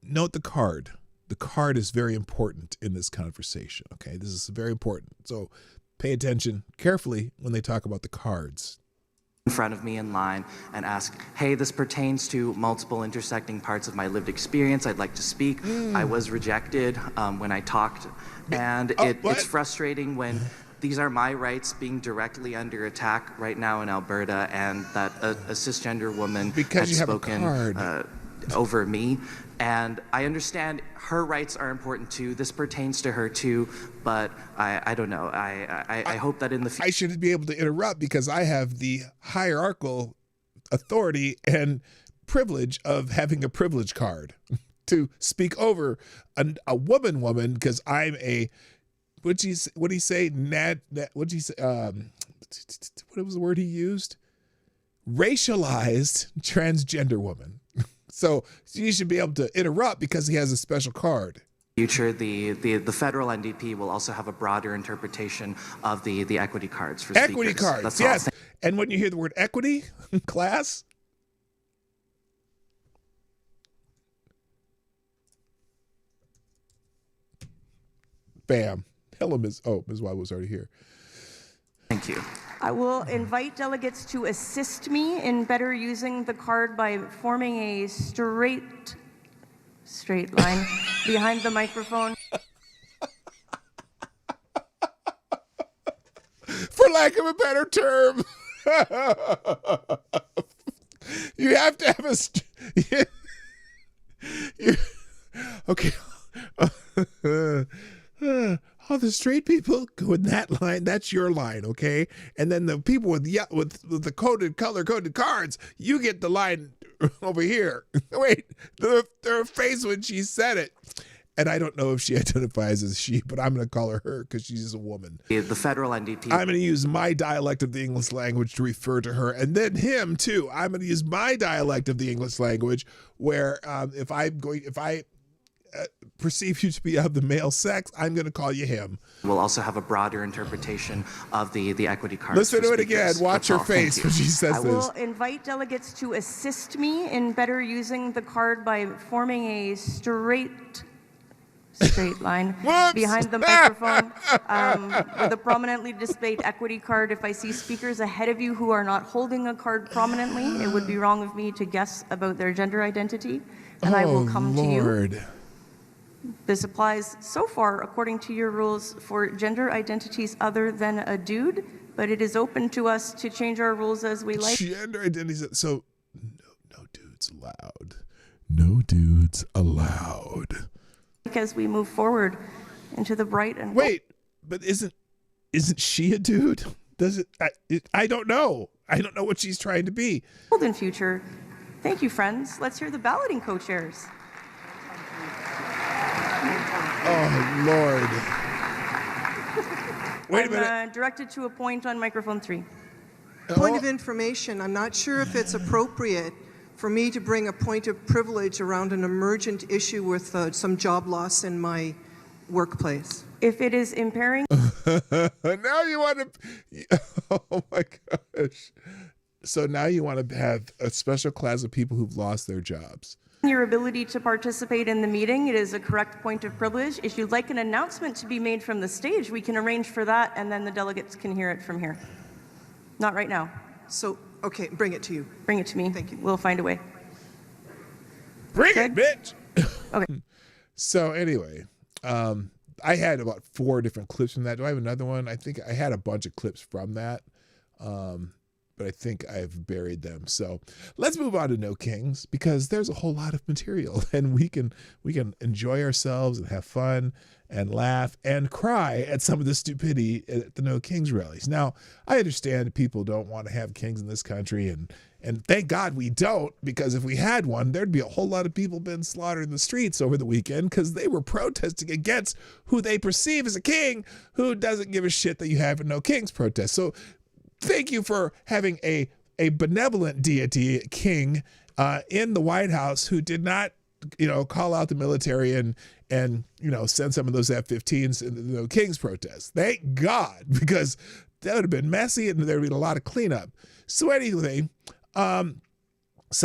Note the card. The card is very important in this conversation, okay? This is very important. So pay attention carefully when they talk about the cards. In front of me in line and ask, hey, this pertains to multiple intersecting parts of my lived experience. I'd like to speak. I was rejected when I talked. And it's frustrating when these are my rights being directly under attack right now in Alberta, and that a cisgender woman has spoken over me. And I understand her rights are important too. This pertains to her too, but I don't know. I hope that in the future. I should be able to interrupt because I have the hierarchical authority and privilege of having a privilege card to speak over a woman because I'm a, what do you say? What did he say? What was the word he used? Racialized transgender woman. So you should be able to interrupt because he has a special card. Future, the federal NDP will also have a broader interpretation of the equity cards for speakers. Equity cards, That's yes. And when you hear the word equity, class, bam. Hello, Ms. White was already here. Thank you. I will invite delegates to assist me in better using the card by forming a straight line behind the microphone. for lack of a better term. You have to have okay. All the straight people go in that line. That's your line, okay? And then the people with the color-coded cards, you get the line over here. Wait, their face when she said it. And I don't know if she identifies as she, but I'm going to call her her because she's a woman. The federal NDP. I'm going to use my dialect of the English language to refer to her, and then him too. I'm going to use my dialect of the English language, where if I perceive you to be of the male sex, I'm going to call you him. We'll also have a broader interpretation of the equity card. Listen to it again. Watch her face when she says I will invite delegates to assist me in better using the card by forming a straight line behind the microphone with a prominently displayed equity card. If I see speakers ahead of you who are not holding a card prominently, it would be wrong of me to guess about their gender identity, and I will come to you. This applies so far, according to your rules, for gender identities other than a dude, but it is open to us to change our rules as we like. Gender identities, so no dudes allowed. No dudes allowed. As we move forward into the bright and but isn't she a dude? Does it? I don't know. I don't know what she's trying to be. golden future. Thank you, friends. Let's hear the balloting co-chairs. Oh Lord! Wait a minute. Directed to a point on microphone 3. Point of information. I'm not sure if it's appropriate for me to bring a point of privilege around an emergent issue with some job loss in my workplace. If it is impairing... Now you want to... Oh my gosh. So now you want to have a special class of people who've lost their jobs. Your ability to participate in the meeting, it is a correct point of privilege. If you'd like an announcement to be made from the stage, we can arrange for that, and then the delegates can hear it from here. Not right now. So, okay, bring it to you. Bring it to me. Thank you. We'll find a way. Bring it, bitch. Okay. So anyway, I had about 4 different clips from that. Do I have another one? I think I had a bunch of clips from that, but I think I've buried them. So let's move on to No Kings, because there's a whole lot of material, and we can enjoy ourselves and have fun and laugh and cry at some of the stupidity at the No Kings rallies. Now, I understand people don't want to have kings in this country, and thank God we don't, because if we had one, there'd be a whole lot of people being slaughtered in the streets over the weekend because they were protesting against who they perceive as a king who doesn't give a shit that you have a No Kings protest. So thank you for having a benevolent deity king in the White House who did not, call out the military and send some of those F-15s in the No Kings protest. Thank God, because that would have been messy and there would be a lot of cleanup. So anyway, some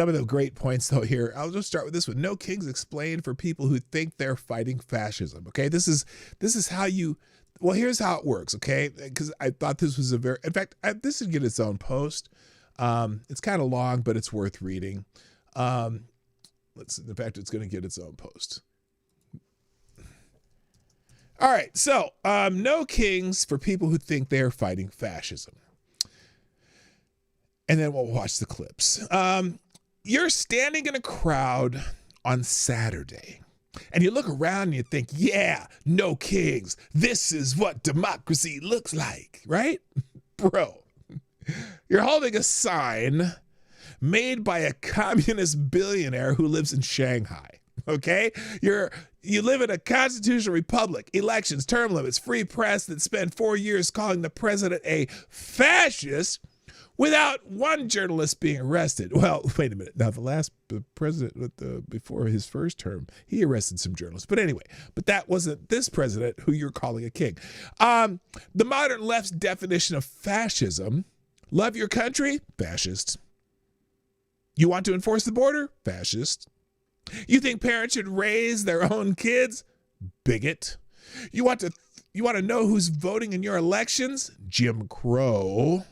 of the great points though here, I'll just start with this one. No Kings explained for people who think they're fighting fascism. Okay, this is how you. Well, here's how it works, okay? Because I thought this was in fact, this would get its own post. It's kind of long, but it's worth reading. In fact, it's going to get its own post. All right, so No Kings for people who think they're fighting fascism. And then we'll watch the clips. You're standing in a crowd on Saturday, and you look around and you think, yeah, No Kings. This is what democracy looks like, right? Bro, you're holding a sign made by a communist billionaire who lives in Shanghai, okay? You live in a constitutional republic, elections, term limits, free press that spent 4 years calling the president a fascist without one journalist being arrested. Well, wait a minute. Now, the last president before his first term, he arrested some journalists. But anyway, that wasn't this president who you're calling a king. The modern left's definition of fascism: love your country? Fascist. You want to enforce the border? Fascist. You think parents should raise their own kids? Bigot. You want to know who's voting in your elections? Jim Crow.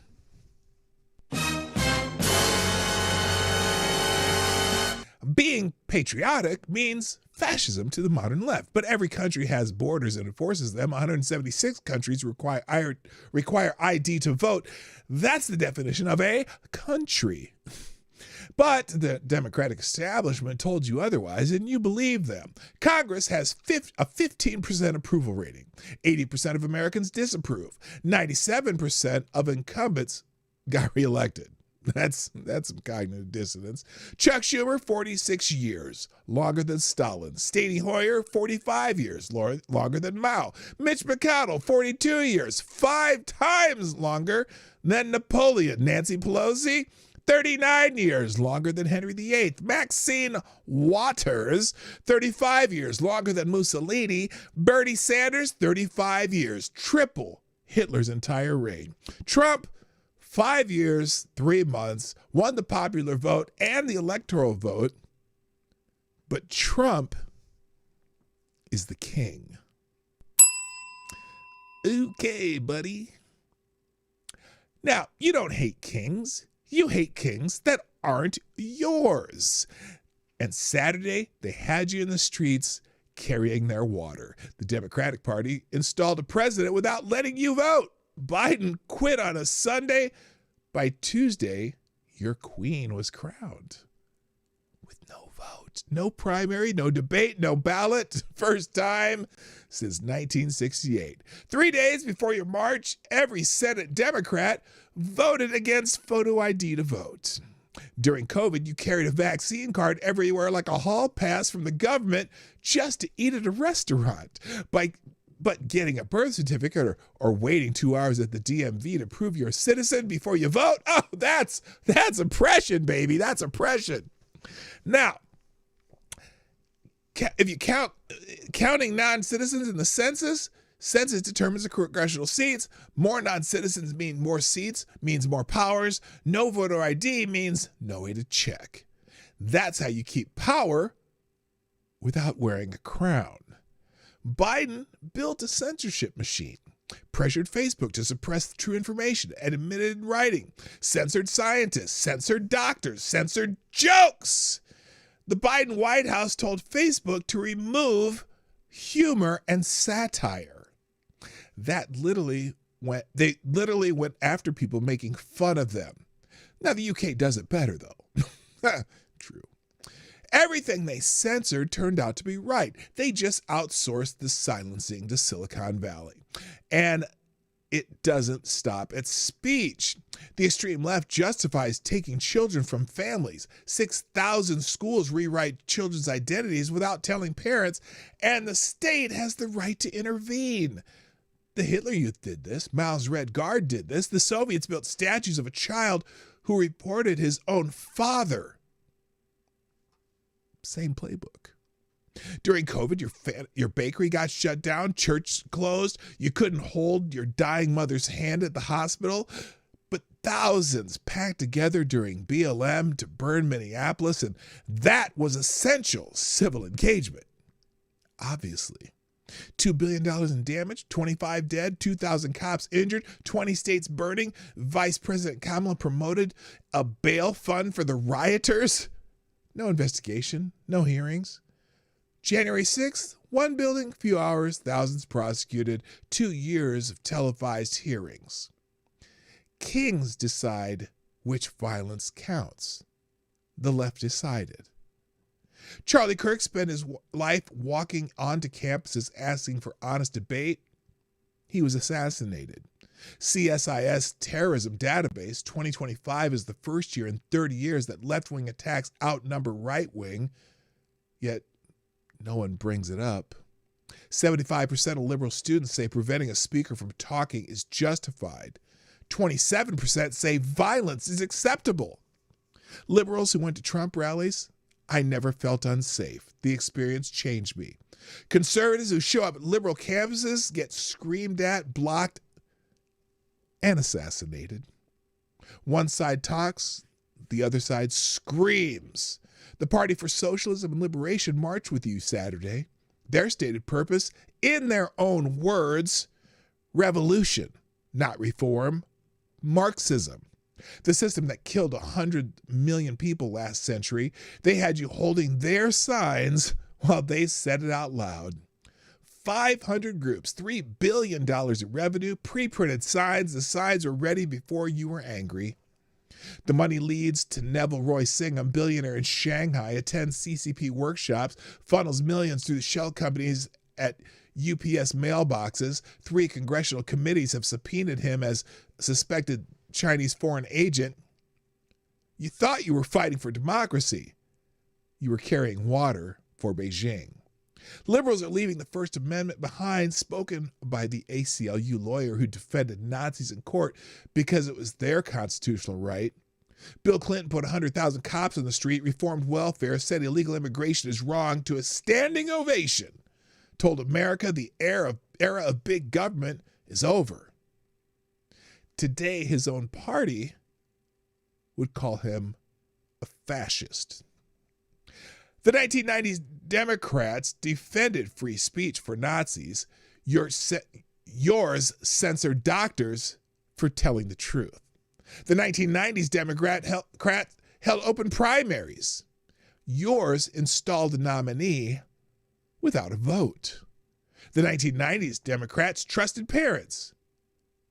Being patriotic means fascism to the modern left, but every country has borders and enforces them. 176 countries require ID to vote. That's the definition of a country. But the Democratic establishment told you otherwise, and you believe them. Congress has a 15% approval rating. 80% of Americans disapprove. 97% of incumbents got reelected. That's some cognitive dissonance. Chuck Schumer, 46 years, longer than Stalin. Steny Hoyer, 45 years, longer than Mao. Mitch McConnell, 42 years, 5 times longer than Napoleon. Nancy Pelosi, 39 years, longer than Henry VIII. Maxine Waters, 35 years, longer than Mussolini. Bernie Sanders, 35 years, triple Hitler's entire reign. Trump, 5 years, 3 months, won the popular vote and the electoral vote, but Trump is the king. Okay, buddy. Now, you don't hate kings. You hate kings that aren't yours. And Saturday, they had you in the streets carrying their water. The Democratic Party installed a president without letting you vote. Biden quit on a Sunday. By Tuesday, your queen was crowned. With no vote, no primary, no debate, no ballot. First time since 1968. 3 days before your march, every Senate Democrat voted against photo ID to vote. During COVID, you carried a vaccine card everywhere like a hall pass from the government just to eat at a restaurant. But getting a birth certificate or waiting 2 hours at the DMV to prove you're a citizen before you vote, oh, that's oppression, baby. That's oppression. Now, if you counting non-citizens in the census determines the congressional seats. More non-citizens mean more seats, means more powers. No voter ID means no way to check. That's how you keep power without wearing a crown. Biden built a censorship machine, pressured Facebook to suppress true information and admitted in writing, censored scientists, censored doctors, censored jokes. The Biden White House told Facebook to remove humor and satire. They literally went after people making fun of them. Now, the UK does it better, though. True. Everything they censored turned out to be right. They just outsourced the silencing to Silicon Valley. And it doesn't stop at speech. The extreme left justifies taking children from families. 6,000 schools rewrite children's identities without telling parents, and the state has the right to intervene. The Hitler Youth did this. Mao's Red Guard did this. The Soviets built statues of a child who reported his own father. Same playbook. During COVID, your bakery got shut down, church closed, you couldn't hold your dying mother's hand at the hospital, but thousands packed together during BLM to burn Minneapolis, and that was essential civil engagement. Obviously. $2 billion in damage, 25 dead, 2,000 cops injured, 20 states burning, Vice President Kamala promoted a bail fund for the rioters. No investigation, no hearings. January 6th, one building, few hours, thousands prosecuted, 2 years of televised hearings. Kings decide which violence counts. The left decided. Charlie Kirk spent his life walking onto campuses asking for honest debate. He was assassinated. CSIS terrorism database 2025 is the first year in 30 years that left-wing attacks outnumber right-wing, yet no one brings it up. 75% of liberal students say preventing a speaker from talking is justified. 27% say violence is acceptable. Liberals who went to Trump rallies, I never felt unsafe. The experience changed me. Conservatives who show up at liberal campuses get screamed at, blocked, and assassinated. One side talks, the other side screams. The Party for Socialism and Liberation marched with you Saturday. Their stated purpose, in their own words, revolution, not reform, Marxism. The system that killed 100 million people last century, they had you holding their signs while they said it out loud. 500 groups, $3 billion in revenue, pre-printed signs. The signs were ready before you were angry. The money leads to Neville Roy Singham, billionaire in Shanghai, attends CCP workshops, funnels millions through the shell companies at UPS mailboxes. 3 congressional committees have subpoenaed him as suspected Chinese foreign agent. You thought you were fighting for democracy. You were carrying water for Beijing. Liberals are leaving the First Amendment behind, spoken by the ACLU lawyer who defended Nazis in court because it was their constitutional right. Bill Clinton put 100,000 cops on the street, reformed welfare, said illegal immigration is wrong to a standing ovation, told America the era of big government is over. Today, his own party would call him a fascist. The 1990s Democrats defended free speech for Nazis. Yours censored doctors for telling the truth. The 1990s Democrat held open primaries. Yours installed a nominee without a vote. The 1990s Democrats trusted parents.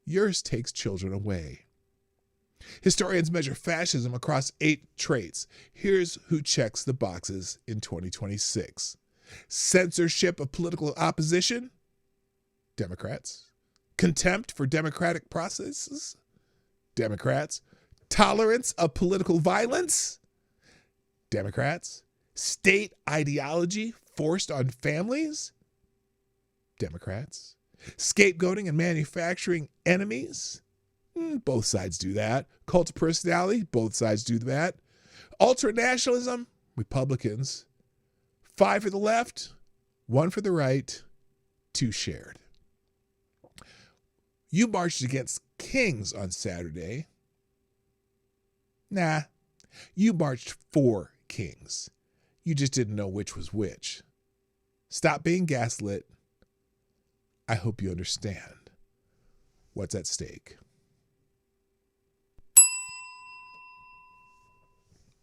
Yours takes children away. Historians measure fascism across 8 traits. Here's who checks the boxes in 2026. Censorship of political opposition? Democrats. Contempt for democratic processes? Democrats. Tolerance of political violence? Democrats. State ideology forced on families? Democrats. Scapegoating and manufacturing enemies? Both sides do that. Cult of personality? Both sides do that. Ultranationalism? Republicans. 5 for the left, 1 for the right, 2 shared. You marched against kings on Saturday. Nah, you marched for kings. You just didn't know which was which. Stop being gaslit. I hope you understand what's at stake.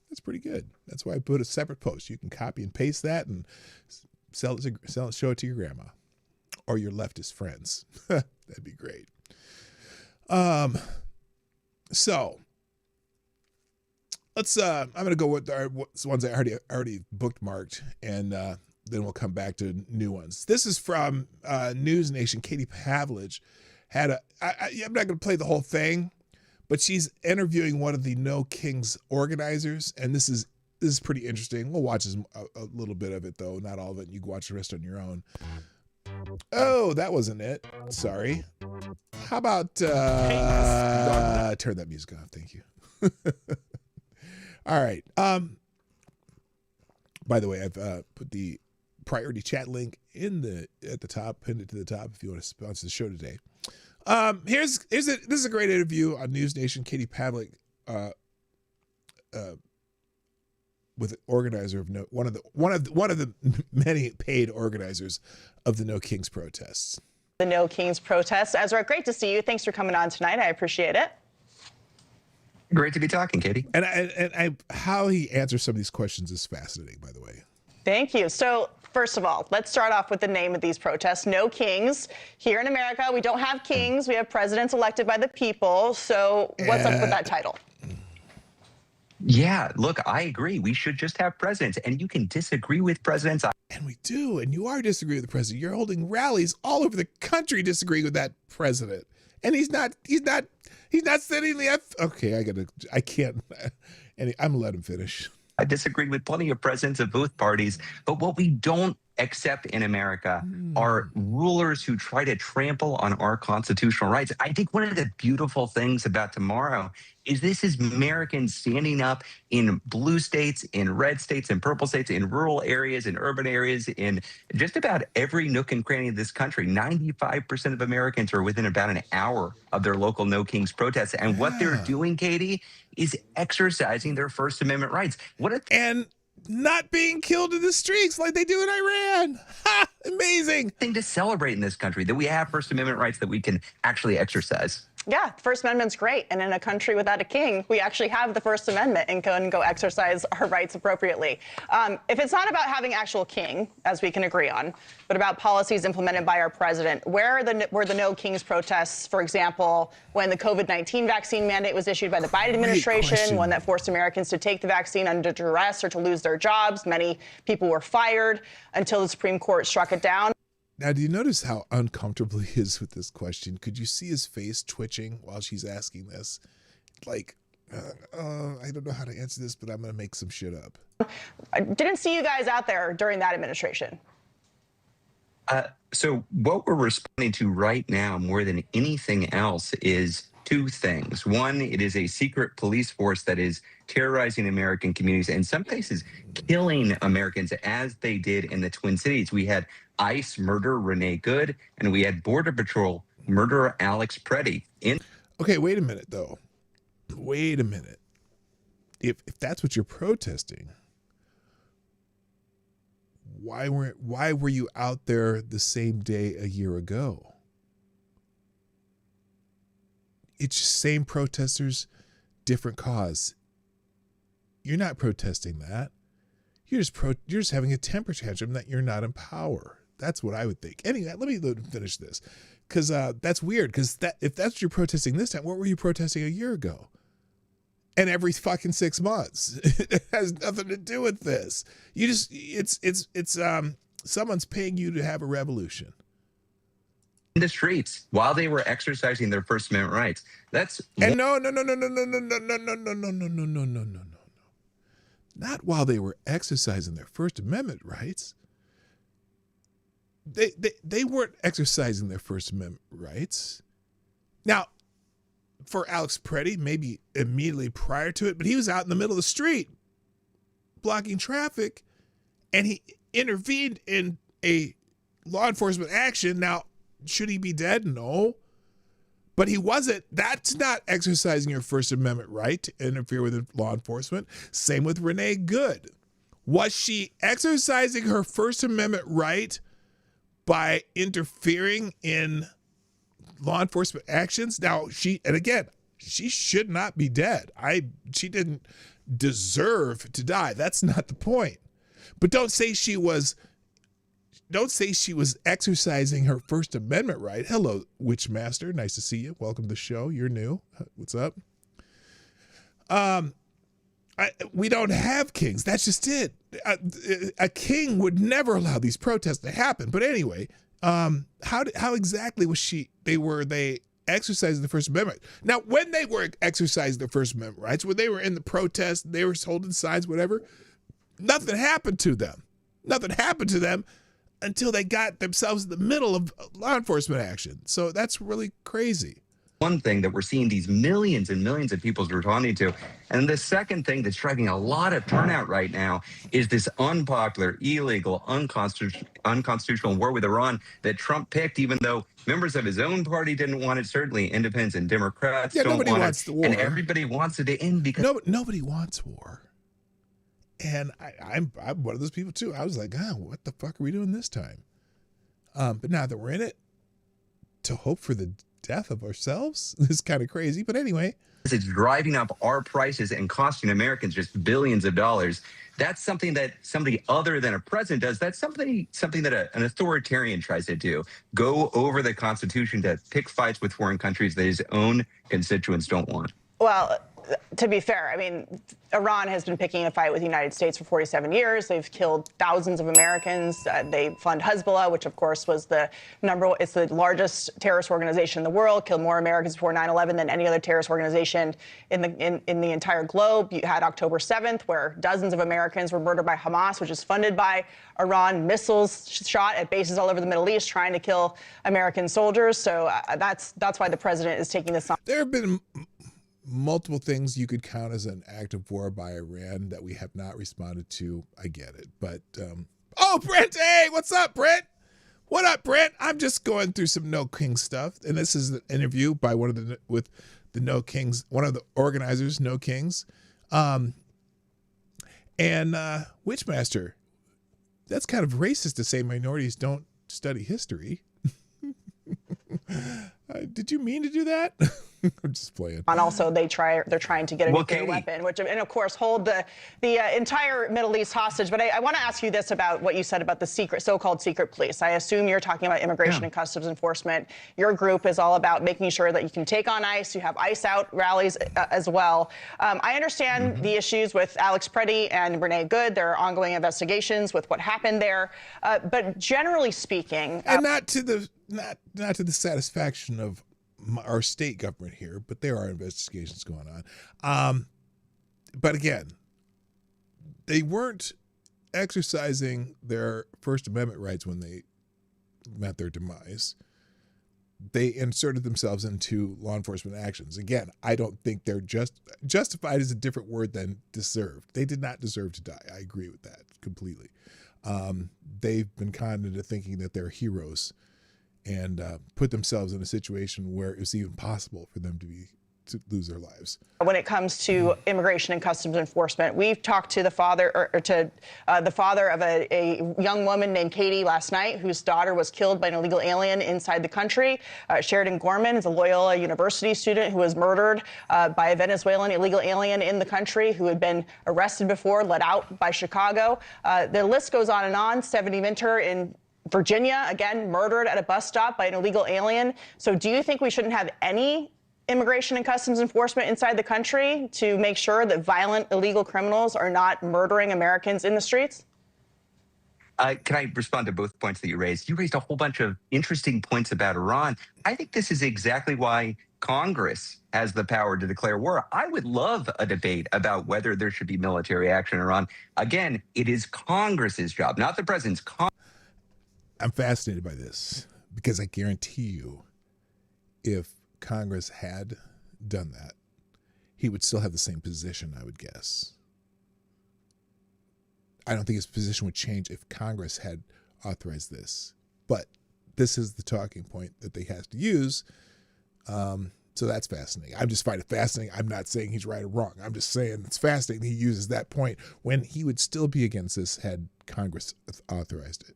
That's pretty good. That's why I put a separate post. You can copy and paste that and show it to your grandma or your leftist friends. That'd be great. So let's. I'm going to go with the ones I already bookmarked, and then we'll come back to new ones. This is from News Nation. Katie Pavlich had a. I'm not going to play the whole thing, but she's interviewing one of the No Kings organizers, and this is pretty interesting. We'll watch a little bit of it, though, not all of it. You can watch the rest on your own. Oh, that wasn't it. Sorry. How about turn that music off? Thank you. All right. By the way, I've put the priority chat link at the top, pinned it to the top if you want to sponsor the show today. This is a great interview on News Nation. Katie Pavlich, with an organizer of one of the many paid organizers of the No Kings protests. The No Kings protests. Ezra, great to see you. Thanks for coming on tonight. I appreciate it. Great to be talking, Katie. And how he answers some of these questions is fascinating, by the way. Thank you. So, first of all, let's start off with the name of these protests. No Kings. Here in America, we don't have kings. We have presidents elected by the people. So what's up with that title? Yeah, look, I agree. We should just have presidents, and you can disagree with presidents. And we do, and you are disagreeing with the president. You're holding rallies all over the country disagreeing with that president. And he's not sitting the okay, I can't. I'm gonna let him finish. I disagree with plenty of presidents of both parties, but what we don't accept in America are rulers who try to trample on our constitutional rights. I think one of the beautiful things about tomorrow is this is Americans standing up in blue states, in red states, in purple states, in rural areas, in urban areas, in just about every nook and cranny of this country. 95% of Americans are within about an hour of their local No Kings protests. And what they're doing, Katie, is exercising their First Amendment rights. And not being killed in the streets like they do in Iran. Ha! Amazing. Thing to celebrate in this country, that we have First Amendment rights that we can actually exercise. Yeah, the First Amendment's great. And in a country without a king, we actually have the First Amendment and can go exercise our rights appropriately. If it's not about having actual king, as we can agree on, but about policies implemented by our president, where were the No Kings protests, for example, when the COVID-19 vaccine mandate was issued by the Biden administration, one that forced Americans to take the vaccine under duress or to lose their jobs? Many people were fired until the Supreme Court struck it down. Now, do you notice how uncomfortable he is with this question? Could you see his face twitching while she's asking this? Like, I don't know how to answer this, but I'm going to make some shit up. I didn't see you guys out there during that administration. So what we're responding to right now more than anything else is two things. One, it is a secret police force that is terrorizing American communities, and in some cases killing Americans, as they did in the Twin Cities. We had ICE murder Renee Good, and we had Border Patrol murderer Alex Preddy. Okay, wait a minute, though. Wait a minute. If that's what you're protesting, why were you out there the same day a year ago? It's just same protesters, different cause. You're not protesting that. You're just having a temper tantrum that you're not in power. That's what I would think. Anyway, let me finish this, because that's weird. Because if that's what you're protesting this time, what were you protesting a year ago? And every fucking 6 months, it has nothing to do with this. It's someone's paying you to have a revolution. In the streets while they were exercising their First Amendment rights. That's and no. Not while they were exercising their First Amendment rights. They weren't exercising their First Amendment rights. Now, for Alex Preddy, maybe immediately prior to it, but he was out in the middle of the street blocking traffic, and he intervened in a law enforcement action. Now, should he be dead? No. But he wasn't. That's not exercising your First Amendment right to interfere with law enforcement. Same with Renee Good. Was she exercising her First Amendment right by interfering in law enforcement actions? Now, she should not be dead. She didn't deserve to die. That's not the point. But don't say she was exercising her First Amendment right. Hello, Witchmaster. Nice to see you. Welcome to the show. You're new. What's up? We don't have kings. That's just it. A king would never allow these protests to happen. But anyway, how exactly was they exercising the First Amendment? Now, when they were exercising the First Amendment rights, when they were in the protest, they were holding signs, whatever, nothing happened to them. Nothing happened to them until they got themselves in the middle of law enforcement action. So that's really crazy. One thing that we're seeing these millions and millions of people responding to. And the second thing that's driving a lot of turnout right now is this unpopular, illegal, unconstitutional war with Iran that Trump picked, even though members of his own party didn't want it. Certainly independents and Democrats don't want it. The war. And everybody wants it to end because nobody wants war. And I'm one of those people too. I was like, what the fuck are we doing this time? But now that we're in it, to hope for the death of ourselves is kind of crazy. But anyway, it's driving up our prices and costing Americans just billions of dollars. That's something that somebody other than a president does. That's something that an authoritarian tries to do. Go over the Constitution to pick fights with foreign countries that his own constituents don't want. Well, to be fair, I mean, Iran has been picking a fight with the United States for 47 years. They've killed thousands of Americans. They fund Hezbollah, which of course was it's the largest terrorist organization in the world, killed more Americans before 9/11 than any other terrorist organization in the entire globe. You had October 7th, where dozens of Americans were murdered by Hamas, which is funded by Iran, missiles shot at bases all over the Middle East trying to kill American soldiers. So that's why the president is taking this on. There have been multiple things you could count as an act of war by Iran that we have not responded to. I get it. But, Brent, hey, what's up, Brent? What up, Brent? I'm just going through some No King stuff. And this is an interview by with the No Kings, one of the organizers, No Kings. And Witchmaster, that's kind of racist to say minorities don't study history. Did you mean to do that? I'm just playing. And also, they're trying to get a nuclear Katie. weapon, and of course hold the entire Middle East hostage. But I want to ask you this about what you said about the so-called secret police. I assume you're talking about Immigration and Customs Enforcement. Your group is all about making sure that you can take on ICE. You have ICE out rallies as well. I understand the issues with Alex Preddy and Renee Good. There are ongoing investigations with what happened there. But generally speaking, and not to the satisfaction of our state government here, but there are investigations going on. But again, they weren't exercising their First Amendment rights when they met their demise. They inserted themselves into law enforcement actions. Again, I don't think they're justified is a different word than deserved. They did not deserve to die. I agree with that completely. They've been conned into thinking that they're heroes and put themselves in a situation where it's even possible for them to lose their lives. When it comes to Immigration and Customs Enforcement, we've talked to the father the father of a young woman named Katie last night, whose daughter was killed by an illegal alien inside the country. Sheridan Gorman is a Loyola University student who was murdered by a Venezuelan illegal alien in the country who had been arrested before, let out by Chicago. The list goes on and on. Stephanie Minter in Virginia, again, murdered at a bus stop by an illegal alien. So do you think we shouldn't have any Immigration and Customs Enforcement inside the country to make sure that violent illegal criminals are not murdering Americans in the streets? Can I respond to both points that you raised? You raised a whole bunch of interesting points about Iran. I think this is exactly why Congress has the power to declare war. I would love a debate about whether there should be military action in Iran. Again, it is Congress's job, not the president's. I'm fascinated by this because I guarantee you, if Congress had done that, he would still have the same position, I would guess. I don't think his position would change if Congress had authorized this. But this is the talking point that they have to use. So that's fascinating. I'm just finding it fascinating. I'm not saying he's right or wrong. I'm just saying it's fascinating he uses that point when he would still be against this had Congress authorized it.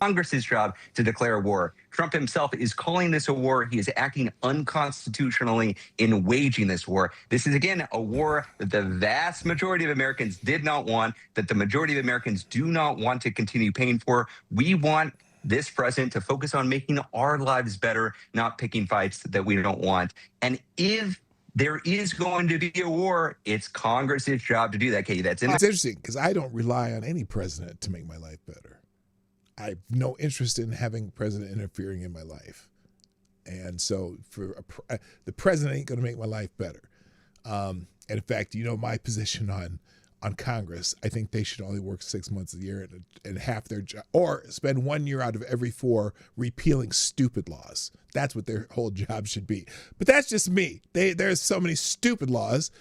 Congress's job to declare war. Trump himself is calling this a war. He is acting unconstitutionally in waging this war. This is, again, a war that the vast majority of Americans did not want, that the majority of Americans do not want to continue paying for. We want this president to focus on making our lives better, not picking fights that we don't want. And if there is going to be a war, it's Congress's job to do that, Katie. That's interesting because I don't rely on any president to make my life better. I have no interest in having president interfering in my life. And so for the president ain't going to make my life better. And in fact, my position on Congress, I think they should only work 6 months a year and half their job, or spend 1 year out of every 4 repealing stupid laws. That's what their whole job should be. But that's just me. There's so many stupid laws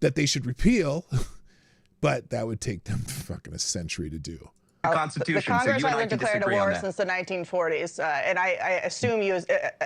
that they should repeal, but that would take them fucking a century to do. Constitution. The Congress so hasn't declared a war since the 1940s, and I assume you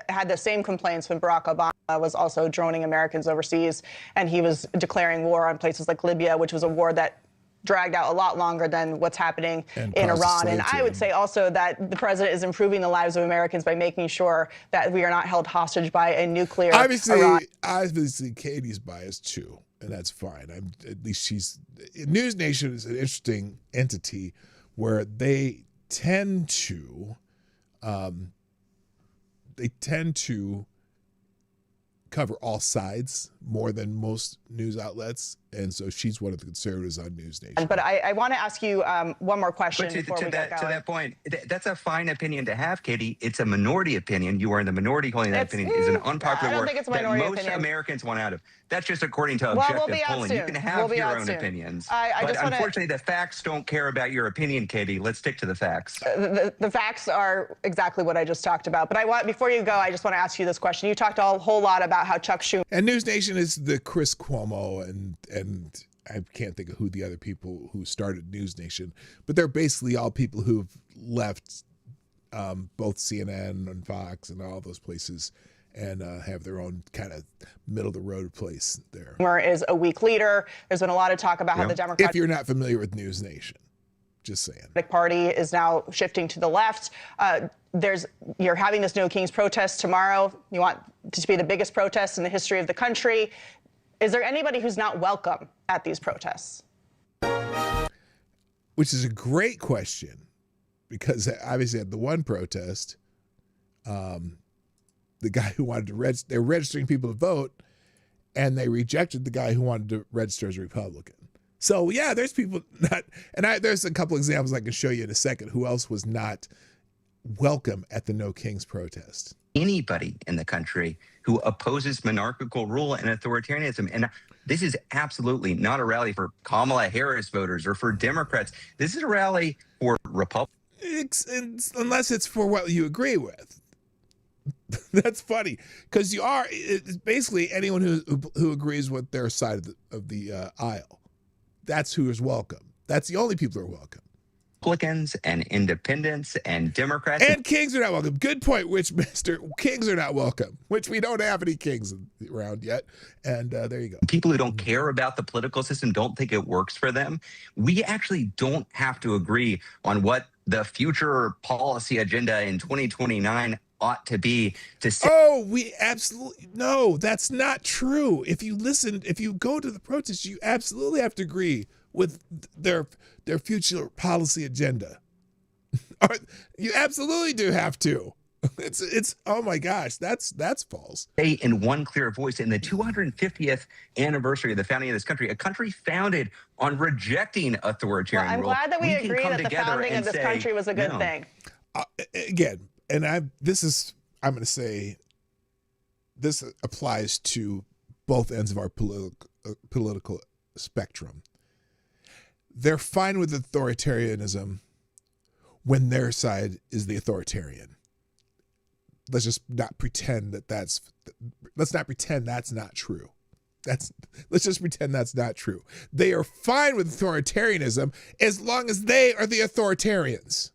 had the same complaints when Barack Obama was also droning Americans overseas, and he was declaring war on places like Libya, which was a war that dragged out a lot longer than what's happening in Iran. And I would say also that the president is improving the lives of Americans by making sure that we are not held hostage by a nuclear Iran. Obviously, Katie's biased too, and that's fine. At least News Nation is an interesting entity where they tend to cover all sides more than most news outlets, and so she's one of the conservatives on News Nation. But I want to ask you one more question before we get going. To that point, that's a fine opinion to have, Katie. It's a minority opinion. You are in the minority holding that opinion. It's an unpopular word that most Americans want out of. That's just according to objective polling. You can have your own opinions. But unfortunately, the facts don't care about your opinion, Katie. Let's stick to the facts. The facts are exactly what I just talked about. But before you go, I just want to ask you this question. You talked a whole lot about how Chuck Schumer and News Nation is the Chris Cuomo and I can't think of who the other people who started News Nation, but they're basically all people who've left both CNN and Fox and all those places and have their own kind of middle of the road place there. Schumer is a weak leader. There's been a lot of talk about how the Democrats. If you're not familiar with News Nation, Just saying. The party is now shifting to the left. You're having this No Kings protest tomorrow. You want it to be the biggest protest in the history of the country. Is there anybody who's not welcome at these protests? Which is a great question, because obviously at the one protest, the guy who wanted to they're registering people to vote, and they rejected the guy who wanted to register as a Republican. So yeah, there's people not, and there's a couple examples I can show you in a second who else was not welcome at the No Kings protest. Anybody in the country who opposes monarchical rule and authoritarianism. And this is absolutely not a rally for Kamala Harris voters or for Democrats. This is a rally for Republicans. Unless it's for what you agree with. That's funny, because it's basically anyone who agrees with their side of the aisle. That's who is welcome. That's the only people who are welcome. Republicans and independents and Democrats. And kings are not welcome. Good point, Witchmaster. Kings are not welcome, which we don't have any kings around yet. And there you go. People who don't care about the political system, don't think it works for them. We actually don't have to agree on what the future policy agenda in 2029 ought to be to say. Oh, we absolutely, no, that's not true. If you go to the protest, you absolutely have to agree with their future policy agenda. You absolutely do have to. It's oh my gosh, that's false. Say in one clear voice, in the 250th anniversary of the founding of this country, a country founded on rejecting authoritarian rule. Well, I'm glad that we agree that the founding of this country was a good thing. Again, and I'm going to say this applies to both ends of our political spectrum. They're fine with authoritarianism when their side is the authoritarian. Let's just not pretend that's not true. Let's just pretend that's not true. They are fine with authoritarianism as long as they are the authoritarians.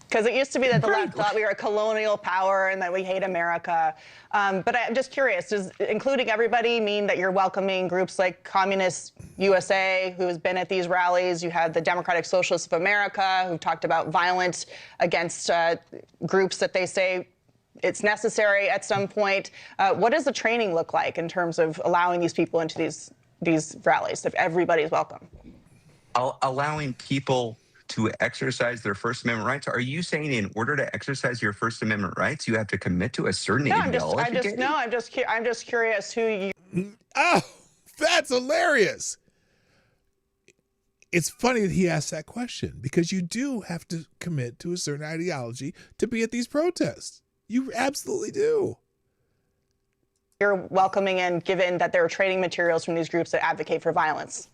Because it used to be that the left thought we were a colonial power and that we hate America. But I'm just curious, does including everybody mean that you're welcoming groups like Communist USA, who has been at these rallies? You had the Democratic Socialists of America, who talked about violence against groups that they say it's necessary at some point. What does the training look like in terms of allowing these people into these rallies, if everybody's welcome? Allowing people to exercise their First Amendment rights? Are you saying in order to exercise your First Amendment rights, you have to commit to a certain ideology? I'm just curious who you. Oh, that's hilarious. It's funny that he asked that question, because you do have to commit to a certain ideology to be at these protests. You absolutely do. You're welcoming in, given that there are training materials from these groups that advocate for violence.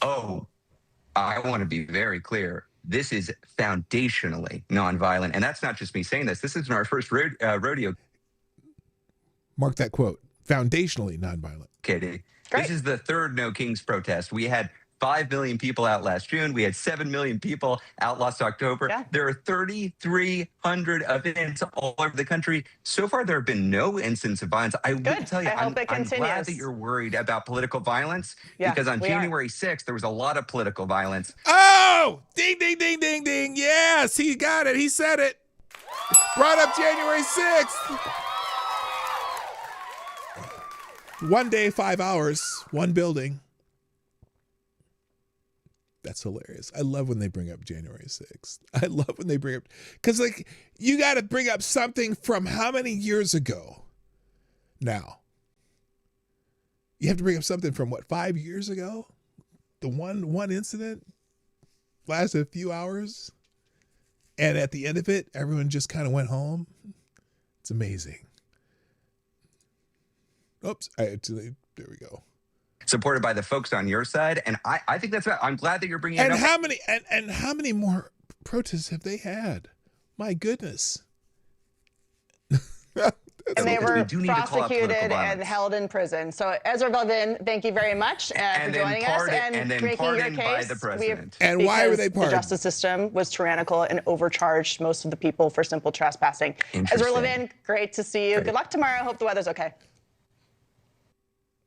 Oh, I want to be very clear. This is foundationally nonviolent. And that's not just me saying this. This isn't our first rodeo. Mark that quote. Foundationally nonviolent. Katie, this is the third No Kings protest. We had 5 million people out last June. We had 7 million people out last October. Yeah. There are 3,300 events all over the country. So far, there have been no incidents of violence. I will tell you, I'm glad that you're worried about political violence, because on January 6th, there was a lot of political violence. Oh, ding, ding, ding, ding, ding. Yes, he got it. He said it. Brought up January 6th. 1 day, 5 hours, one building. That's hilarious. I love when they bring up January 6th. I love when they bring up, because like, you got to bring up something from how many years ago now? You have to bring up something from what, 5 years ago? The one incident lasted a few hours, and at the end of it, everyone just kind of went home. It's amazing. Oops, there we go. Supported by the folks on your side, and I think that's right. I'm glad that you're bringing it up. How many more protests have they had? My goodness. And they were prosecuted and held in prison. So Ezra Levin, thank you very much for joining us and making your case. By the president. And why were they pardoned? The justice system was tyrannical and overcharged most of the people for simple trespassing. Ezra Levin, great to see you. Good luck tomorrow. Hope the weather's okay.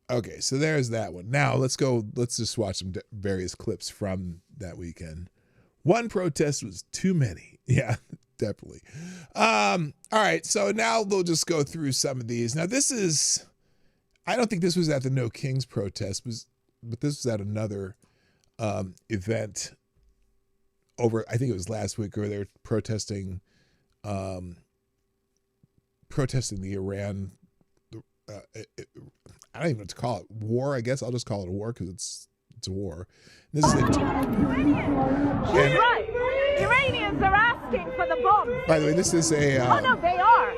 Okay, so there's that one. Now let's just watch some various clips from that weekend. One protest was too many. Yeah, definitely. All right, so now they'll just go through some of these. Now I don't think this was at the No Kings protest, but this was at another event over, I think it was last week, where they were protesting the Iran, I don't even know what to call it, war, I guess. I'll just call it a war because it's a war. This is She's right. Iranians are asking for the bombs. By the way, this is a... oh, no, they are.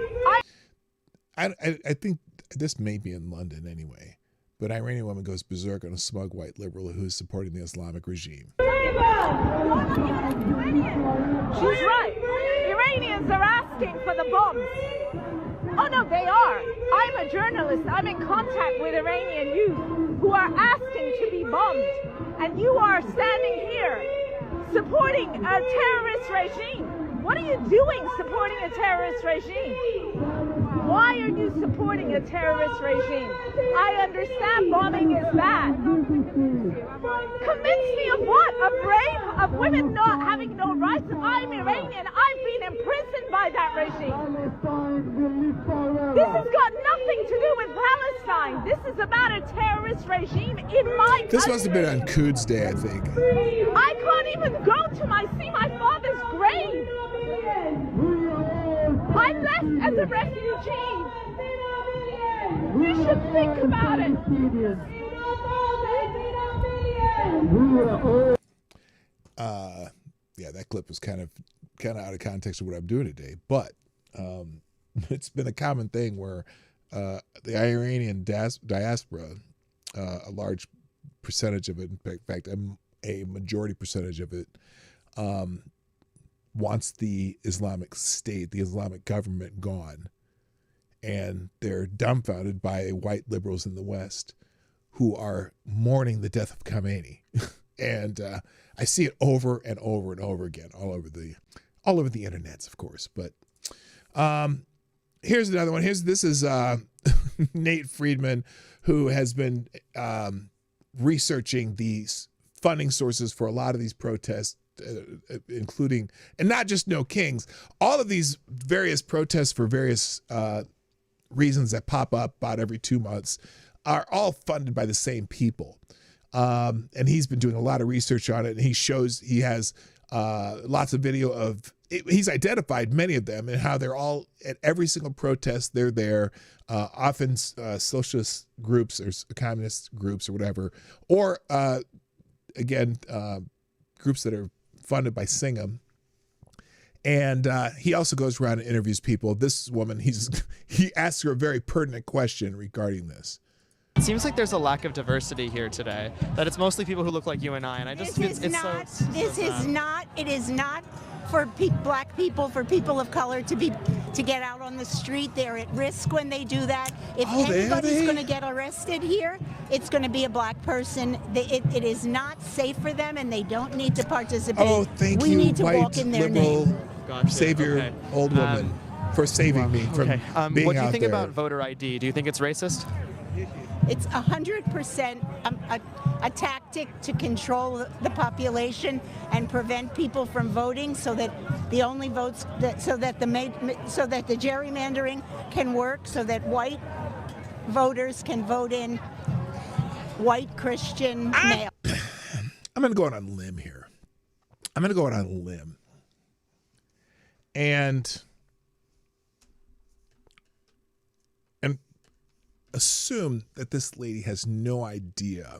I think this may be in London anyway, but Iranian woman goes berserk on a smug white liberal who is supporting the Islamic regime. She's right. Iranians are asking for the bombs. Oh, no, they are. I'm a journalist. I'm in contact with Iranian youth who are asking to be bombed. And you are standing here supporting a terrorist regime. What are you doing supporting a terrorist regime? Why are you supporting a terrorist regime? I understand bombing is bad. Convince me of what? Of rape? Of women not having no rights? I'm Iranian. I've been imprisoned by that regime. This has got nothing to do with Palestine. This is about a terrorist regime in my country. This must have been on Quds Day, I think. I can't even go to see my father's grave. I left as a refugee. You should think about it. Yeah, that clip was kind of out of context of what I'm doing today, but it's been a common thing where the Iranian diaspora, a large percentage of it, in fact, a majority percentage of it, wants the Islamic State, the Islamic government gone. And they're dumbfounded by white liberals in the West who are mourning the death of Khomeini. And I see it over and over and over again, all over the internets, of course. But here's another one. This is Nate Friedman, who has been researching these funding sources for a lot of these protests, including, and not just No Kings, all of these various protests for various reasons that pop up about every 2 months are all funded by the same people. And he's been doing a lot of research on it, and he has lots of video of, he's identified many of them and how they're all at every single protest. They're there, often socialist groups or communist groups or whatever, or again, groups that are funded by Singham. And he also goes around and interviews people. This woman, he asks her a very pertinent question regarding this. It seems like there's a lack of diversity here today, that it's mostly people who look like you and I, and I just It is not for black people, for people of color to get out on the street. They're at risk when they do that. If anybody's going to get arrested here, it's going to be a black person. It is not safe for them, and they don't need to participate. Oh, thank you, We need to white, walk in their liberal, name. savior, old woman, for saving me from being out there. What do you think about voter ID? Do you think it's racist? It's 100% a tactic to control the population and prevent people from voting, so that the only votes so that the gerrymandering can work, so that white voters can vote in white Christian male. I'm going to go out on a limb here. I'm going to go out on a limb and assume that this lady has no idea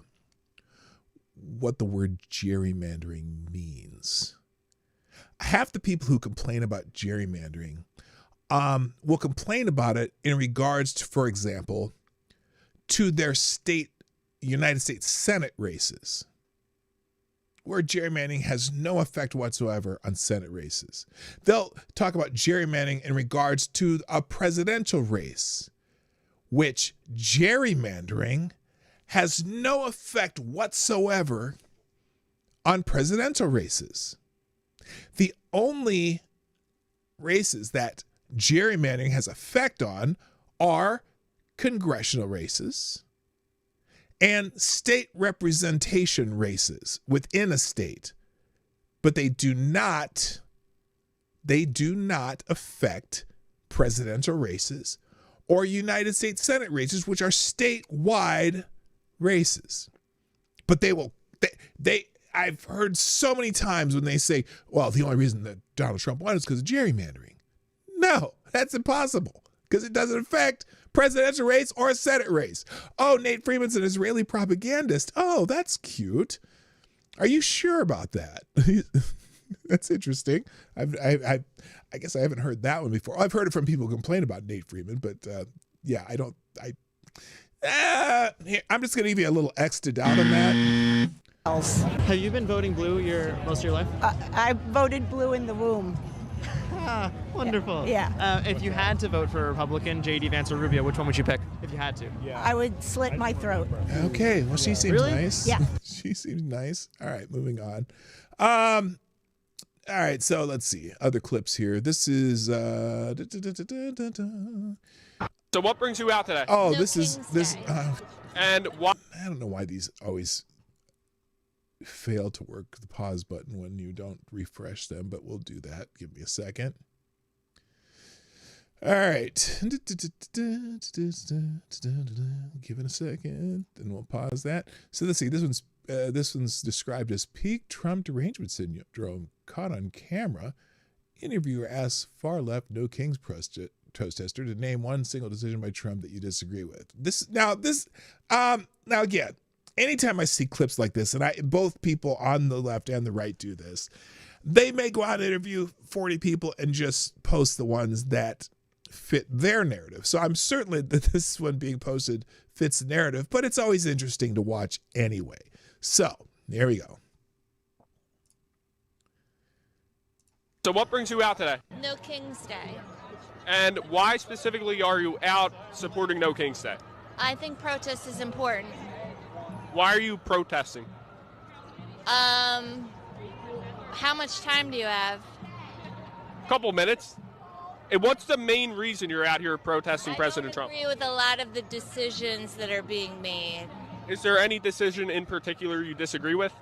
what the word gerrymandering means. Half the people who complain about gerrymandering will complain about it in regards to, for example, to their United States Senate races, where gerrymandering has no effect whatsoever on Senate races. They'll talk about gerrymandering in regards to a presidential race, which gerrymandering has no effect whatsoever on presidential races. The only races that gerrymandering has effect on are congressional races and state representation races within a state, but they do not affect presidential races or United States Senate races, which are statewide races. But I've heard so many times when they say, well, the only reason that Donald Trump won is because of gerrymandering. No, that's impossible, because it doesn't affect presidential race or a Senate race. Oh, Nate Freeman's an Israeli propagandist. Oh, that's cute. Are you sure about that? That's interesting. I guess I haven't heard that one before. I've heard it from people who complain about Nate Freeman, but yeah, I'm just going to give you a little extra doubt on that. Have you been voting blue most of your life? I voted blue in the womb. Wonderful. Yeah. If you had to vote for a Republican, J.D. Vance or Rubio, which one would you pick if you had to? I would slit my throat. Okay, well, she seems Really? nice. Yeah. She seems nice. All right, moving on. All right, so let's see. Other clips here. This is... So what brings you out today? Oh, this is... And why? I don't know why these always fail to work the pause button when you don't refresh them, but we'll do that. Give me a second. All right. Give it a second, then we'll pause that. So let's see. This one's described as peak Trump derangement syndrome caught on camera. Interviewer asks far left No Kings protester to name one single decision by Trump that you disagree with. Now again, anytime I see clips like this, and both people on the left and the right do this, they may go out and interview 40 people and just post the ones that fit their narrative. So I'm certain that this one being posted fits the narrative, but it's always interesting to watch anyway. So there we go. So what brings you out today? No King's Day. And why specifically are you out supporting No King's Day? I think protest is important. Why are you protesting? How much time do you have? Couple minutes. And what's the main reason you're out here protesting President Trump? I agree with a lot of the decisions that are being made. Is there any decision in particular you disagree with?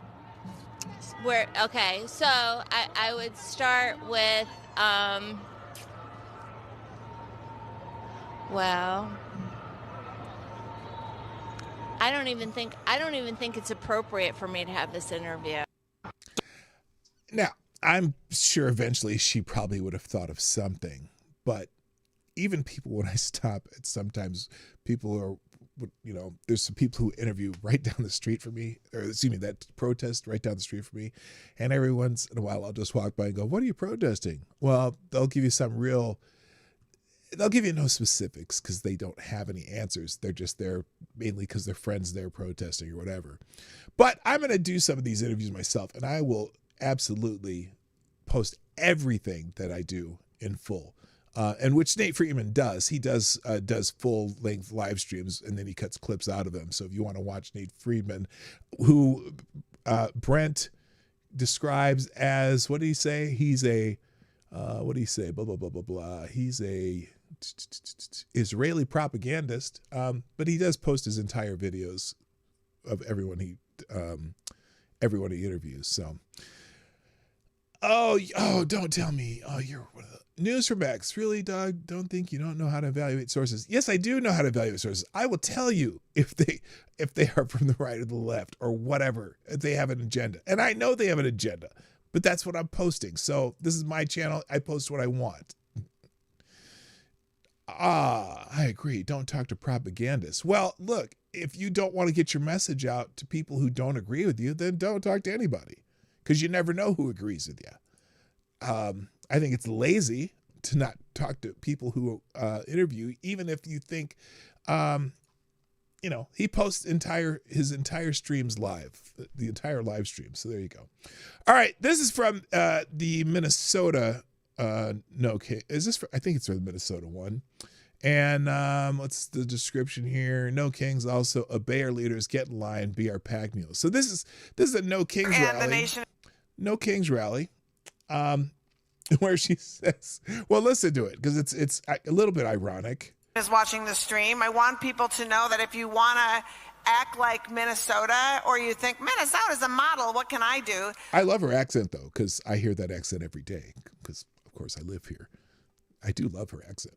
Okay, so I would start with, well, I don't even think it's appropriate for me to have this interview. Now, I'm sure eventually she probably would have thought of something, but even people, when I stop at, sometimes people are, there's some people who interview right down the street from me, or excuse me, that protest right down the street from me. And every once in a while, I'll just walk by and go, what are you protesting? Well, they'll give you they'll give you no specifics because they don't have any answers. They're just there mainly because their friends there protesting or whatever. But I'm going to do some of these interviews myself, and I will absolutely post everything that I do in full. And which Nate Freeman does. He does full-length live streams, and then he cuts clips out of them. So if you want to watch Nate Freeman, who Brent describes as, what did he say? He's a, what do you say? Blah, blah, blah, blah, blah. He's a Israeli propagandist, but he does post his entire videos of everyone he interviews. So, oh, don't tell me. Oh, you're one of the news from X. Really, Dawg? Don't think you don't know how to evaluate sources. Yes, I do know how to evaluate sources. I will tell you if they are from the right or the left or whatever, if they have an agenda. And I know they have an agenda, but that's what I'm posting. So this is my channel. I post what I want. I agree. Don't talk to propagandists. Well, look, if you don't want to get your message out to people who don't agree with you, then don't talk to anybody, because you never know who agrees with you. I think it's lazy to not talk to people who interview, even if you think, he posts his entire streams live, the entire live stream. So there you go. All right, this is from the Minnesota. Is this? I think it's from the Minnesota one. And what's the description here? No Kings, also obey our leaders, get in line, be our pack mules. So this is a No Kings rally. No Kings rally. Where she says, well, listen to it, because it's a little bit ironic. Is watching the stream. I want people to know that if you want to act like Minnesota, or you think Minnesota's a model, what can I do? I love her accent, though, because I hear that accent every day, because, of course, I live here. I do love her accent.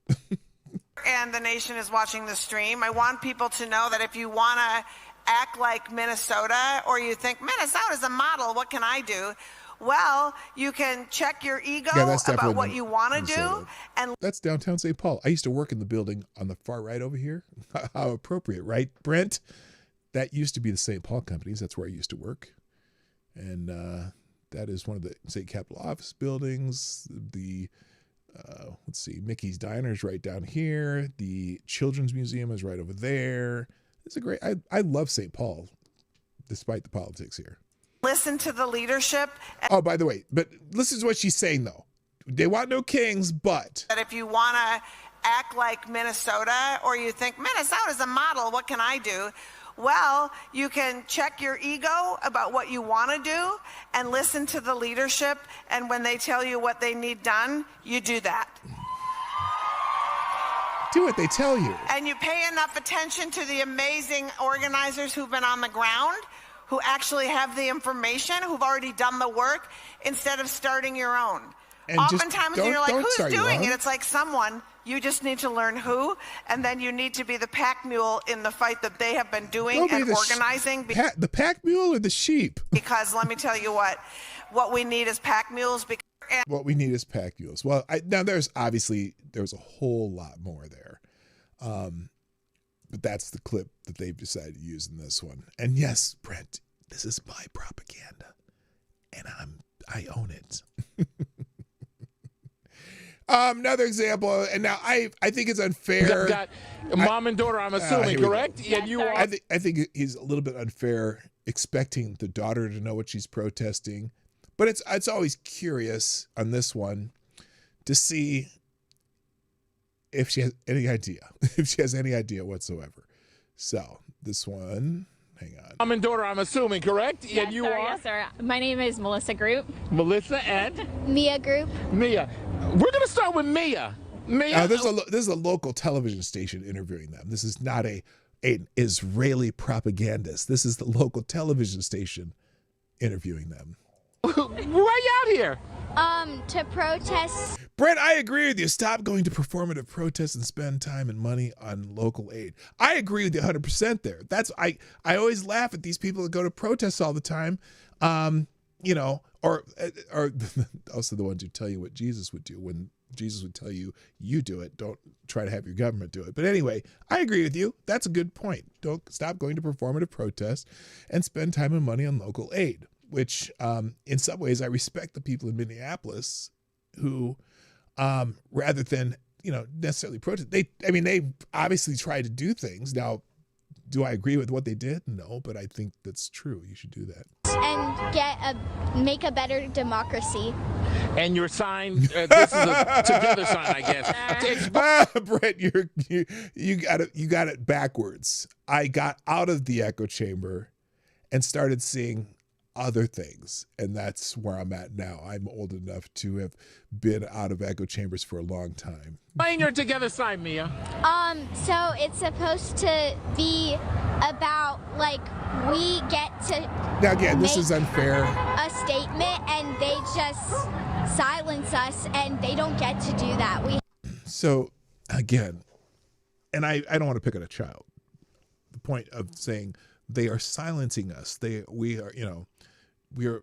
And the nation is watching the stream. I want people to know that if you want to act like Minnesota, or you think Minnesota's a model, what can I do? Well, you can check your ego about what you want to do. And that's downtown St. Paul. I used to work in the building on the far right over here. How appropriate, right, Brent? That used to be the St. Paul companies. That's where I used to work. And that is one of the state capitol office buildings. The, let's see, Mickey's Diner is right down here. The Children's Museum is right over there. It's a great, I love St. Paul, despite the politics here. Listen to the leadership. Oh, by the way, but listen to what she's saying, though. They want no kings, but That if you want to act like Minnesota, or you think Minnesota's a model, what can I do? Well, you can check your ego about what you want to do and listen to the leadership. And when they tell you what they need done, you do that. Do what they tell you. And you pay enough attention to the amazing organizers who've been on the ground, who actually have the information, who've already done the work, instead of starting your own. And oftentimes you're like, who's start your doing own. it? It's like someone. You just need to learn who, and then you need to be the pack mule in the fight that they have been doing and organizing. The pack mule or the sheep? Because let me tell you what we need is pack mules. What we need is pack mules. Well, now there's a whole lot more there. But that's the clip that they've decided to use in this one. And yes, Brent, this is my propaganda, and I own it. Another example, and now I think it's unfair. Got mom and daughter, I'm assuming, correct? Yes, you are. I think he's a little bit unfair expecting the daughter to know what she's protesting, but it's always curious on this one to see if she has any idea, whatsoever. So this one, hang on. Mom and daughter, I'm assuming, correct? Yes, and you sir, are? Yes, sir. My name is Melissa Group. Melissa and? Mia Group. Mia. We're going to start with Mia. Mia. This is a local television station interviewing them. This is not an Israeli propagandist. This is the local television station interviewing them. Why you out here? To protest. Brent, I agree with you. Stop going to performative protests and spend time and money on local aid. I agree with you 100% there. I always laugh at these people that go to protests all the time, or also the ones who tell you what Jesus would do when Jesus would tell you do it. Don't try to have your government do it. But anyway, I agree with you. That's a good point. Don't stop going to performative protests and spend time and money on local aid, which in some ways I respect the people in Minneapolis who, rather than, necessarily protest, they obviously tried to do things. Now, do I agree with what they did? No, but I think that's true. You should do that. And make a better democracy. And your sign, this is a together sign, I guess. Brett, you got it backwards. I got out of the echo chamber and started seeing other things, and that's where I'm at now. I'm old enough to have been out of echo chambers for a long time. Explain your together sign, Mia. So it's supposed to be about, we get to now again, this is unfair. A statement, and they just silence us, and they don't get to do that. So again, and I don't want to pick on a child. The point of saying they are silencing us. We are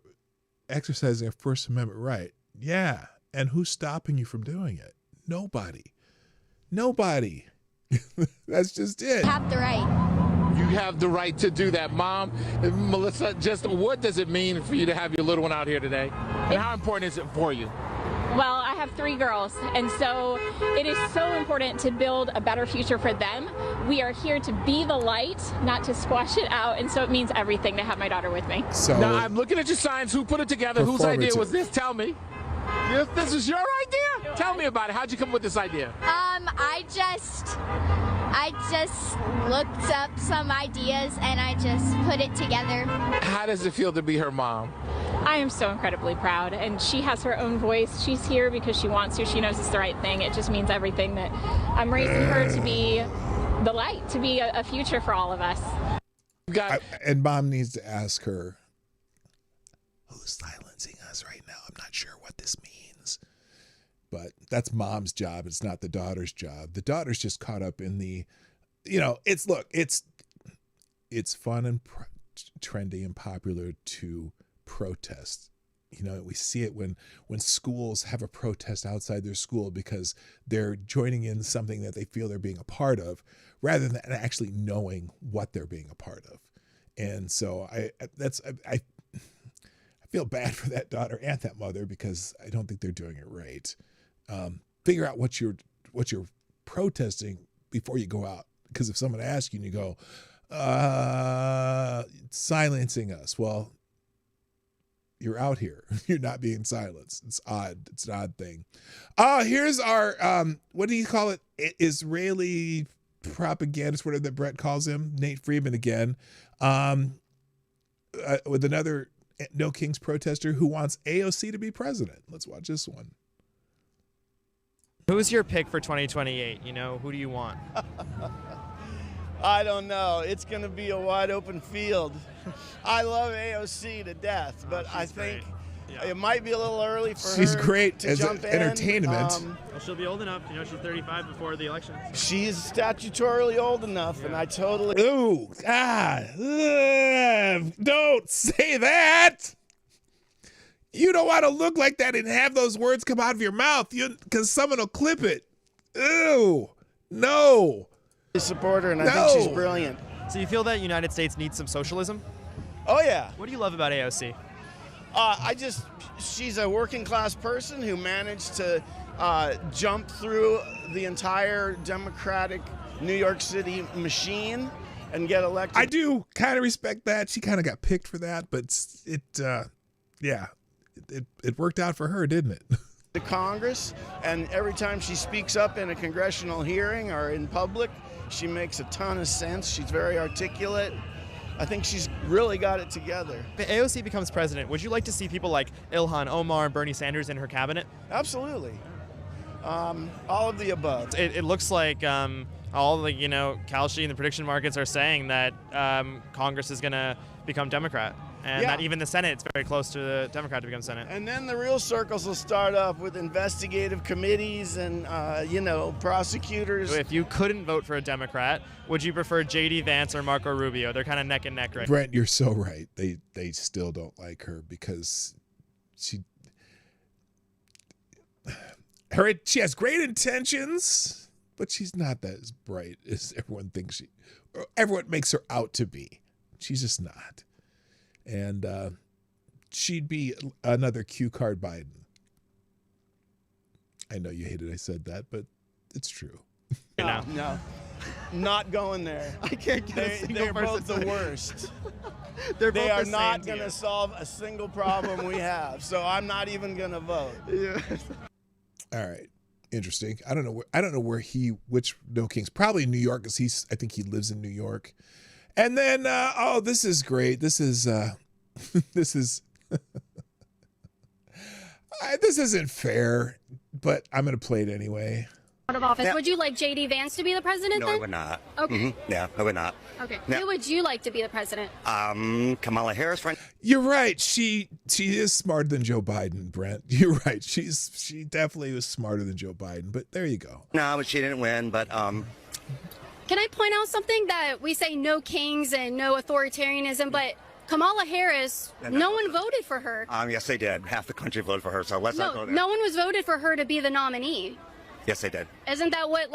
exercising a First Amendment right. Yeah. And who's stopping you from doing it? Nobody. That's just it. You have the right. You have the right to do that, Mom. Melissa, just what does it mean for you to have your little one out here today? And how important is it for you? Well, I have 3 girls, and so it is so important to build a better future for them. We are here to be the light, not to squash it out, and so it means everything to have my daughter with me. So now I'm looking at your signs. Who put it together? Whose idea was this? Tell me. This is your idea? Tell me about it. How'd you come up with this idea? I just looked up some ideas and I just put it together. How does it feel to be her mom? I am so incredibly proud, and she has her own voice. She's here because she wants to. She knows it's the right thing. It just means everything that I'm raising her to be the light, to be a future for all of us. And mom needs to ask her, who's silencing us right now? I'm not sure what this means. But that's mom's job. It's not the daughter's job. The daughter's just caught up in the, it's fun and trendy and popular to protest. We see it when schools have a protest outside their school because they're joining in something that they feel they're being a part of rather than actually knowing what they're being a part of. And so I feel bad for that daughter and that mother because I don't think they're doing it right. Figure out what you're protesting before you go out. Because if someone asks you and you go, silencing us, well, you're out here. You're not being silenced. It's odd. It's an odd thing. Here's our, what do you call it? Israeli propagandist, whatever that Brett calls him, Nate Friedman again, with another No Kings protester who wants AOC to be president. Let's watch this one. Who's your pick for 2028? Who do you want? I don't know. It's going to be a wide open field. I love AOC to death, but I think it might be a little early for her. She's great to as jump entertainment. Well, she'll be old enough. She's 35 before the election. She's statutorily old enough, and I totally. Ooh, God. Don't say that. You don't want to look like that and have those words come out of your mouth because someone will clip it. Ew. No. Support her, and I think she's brilliant. So you feel that United States needs some socialism? Oh, yeah. What do you love about AOC? She's a working class person who managed to jump through the entire Democratic New York City machine and get elected. I do kind of respect that. She kind of got picked for that, but it worked out for her, didn't it? To Congress, and every time she speaks up in a congressional hearing or in public, she makes a ton of sense. She's very articulate. I think she's really got it together. If AOC becomes president, would you like to see people like Ilhan Omar and Bernie Sanders in her cabinet? Absolutely. All of the above. It looks like all the, Kalshi and the prediction markets are saying that Congress is going to become Democrat. And that even the Senate, it's very close to the Democrat to become Senate. And then the real circles will start up with investigative committees and, prosecutors. If you couldn't vote for a Democrat, would you prefer J.D. Vance or Marco Rubio? They're kind of neck and neck right now. Brent, you're so right. They still don't like her because she has great intentions, but she's not that as bright as everyone makes her out to be. She's just not. And she'd be another cue card Biden. I know you hated I said that, but it's true. No, not going there. I can't get a single They're both the worst. They are not going to solve a single problem we have, so I'm not even going to vote. Yeah. All right. Interesting. I don't know which No Kings. Probably New York, because I think he lives in New York. And then, this is great. This isn't fair, but I'm going to play it anyway. Out of office. Would you like J.D. Vance to be the president then? No, I would not. Okay. Mm-hmm. Yeah, I would not. Okay. No. Who would you like to be the president? Kamala Harris. You're right. She is smarter than Joe Biden, Brent. You're right. She definitely was smarter than Joe Biden, but there you go. No, but she didn't win, but Can I point out something that we say no kings and no authoritarianism, but Kamala Harris, no one voted for her. Yes, they did. Half the country voted for her, so let's not go there. No one was voted for her to be the nominee. Yes, they did. Isn't that what,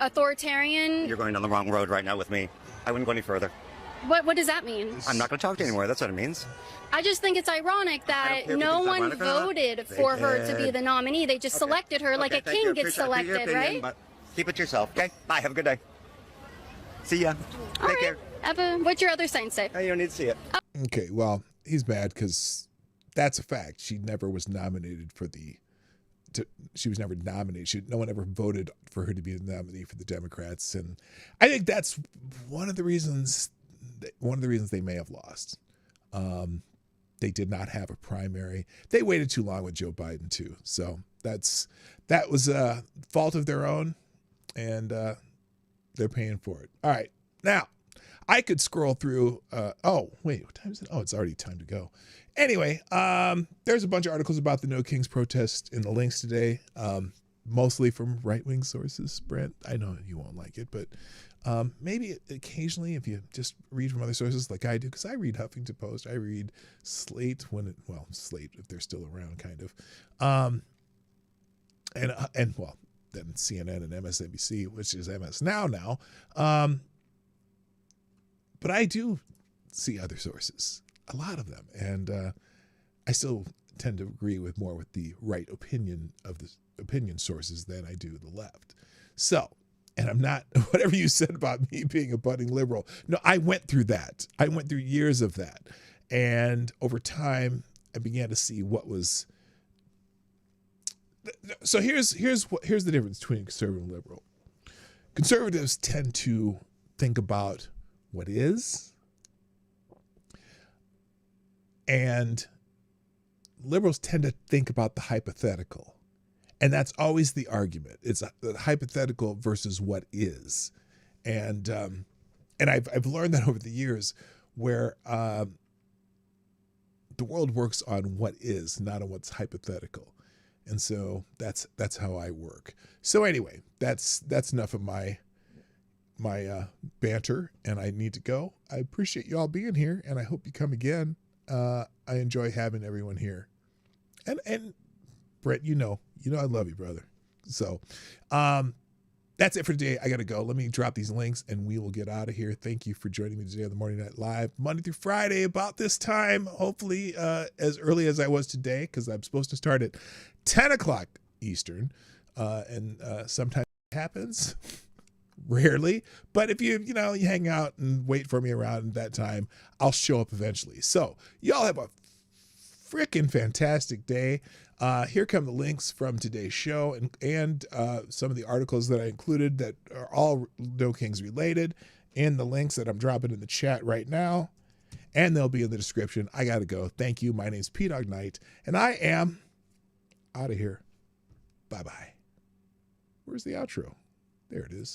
authoritarian? You're going down the wrong road right now with me. I wouldn't go any further. What does that mean? I'm not going to talk to you anymore. That's what it means. I just think it's ironic that no one voted for her to be the nominee. They just selected her like a king gets selected, right? But keep it to yourself, okay? Bye. Have a good day. See ya. Take care. What's your other sign say? You don't need to see it. Okay, well, he's mad because that's a fact. She never was nominated she was never nominated. No one ever voted for her to be the nominee for the Democrats, and I think that's one of the reasons they may have lost. They did not have a primary. They waited too long with Joe Biden too, so that was a fault of their own, and they're paying for it. All right, now I could scroll through. Oh, wait, what time is it? Oh, it's already time to go. Anyway, there's a bunch of articles about the No Kings protest in the links today, mostly from right-wing sources, Brent. I know you won't like it, but maybe occasionally if you just read from other sources like I do, because I read Huffington Post, I read Slate Slate if they're still around, kind of, and well, then CNN and MSNBC, which is MS now. But I do see other sources, a lot of them, and I still tend to agree with the right opinion of the opinion sources than I do the left. So, and I'm not, whatever you said about me being a budding liberal, no, I went through that. I went through years of that. And over time, I began to see what was. So here's the difference between conservative and liberal. Conservatives tend to think about what is, and liberals tend to think about the hypothetical. And that's always the argument. It's the hypothetical versus what is. And I've learned that over the years, where the world works on what is, not on what's hypothetical. And so that's how I work. So anyway, that's enough of my banter, and I need to go. I appreciate you all being here, and I hope you come again. I enjoy having everyone here. And Brett, you know I love you, brother. So that's it for today. I got to go. Let me drop these links, and we will get out of here. Thank you for joining me today on the Morning Night Live, Monday through Friday, about this time, hopefully as early as I was today, because I'm supposed to start at 10 o'clock Eastern, and sometimes it happens. Rarely, but if you hang out and wait for me around that time, I'll show up eventually. So y'all have a freaking fantastic day. Here come the links from today's show and some of the articles that I included that are all No Kings related in the links that I'm dropping in the chat right now, and they'll be in the description. I gotta go. Thank you. My name's PDawgKnight, and I am out of here. Bye-bye. Where's the outro? There it is.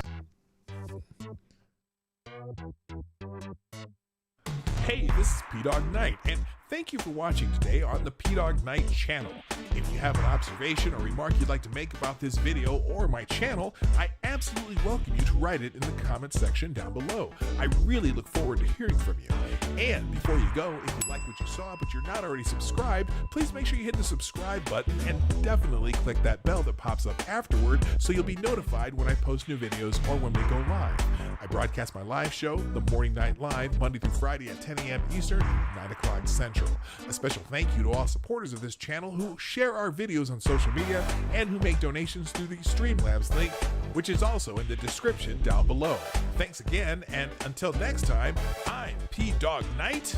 Hey, this is PDawgKnight, and thank you for watching today on the PDawgKnight channel. If you have an observation or remark you'd like to make about this video or my channel, I absolutely welcome you to write it in the comments section down below. I really look forward to hearing from you. And before you go, if you like what you saw but you're not already subscribed, please make sure you hit the subscribe button and definitely click that bell that pops up afterward so you'll be notified when I post new videos or when we go live. I broadcast my live show, The Morning Night Live, Monday through Friday at 10 a.m. Eastern, 9 o'clock Central. A special thank you to all supporters of this channel who share our videos on social media and who make donations through the Streamlabs link, which is also in the description down below. Thanks again, and until next time, I'm PDawgKnight,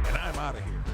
and I'm out of here.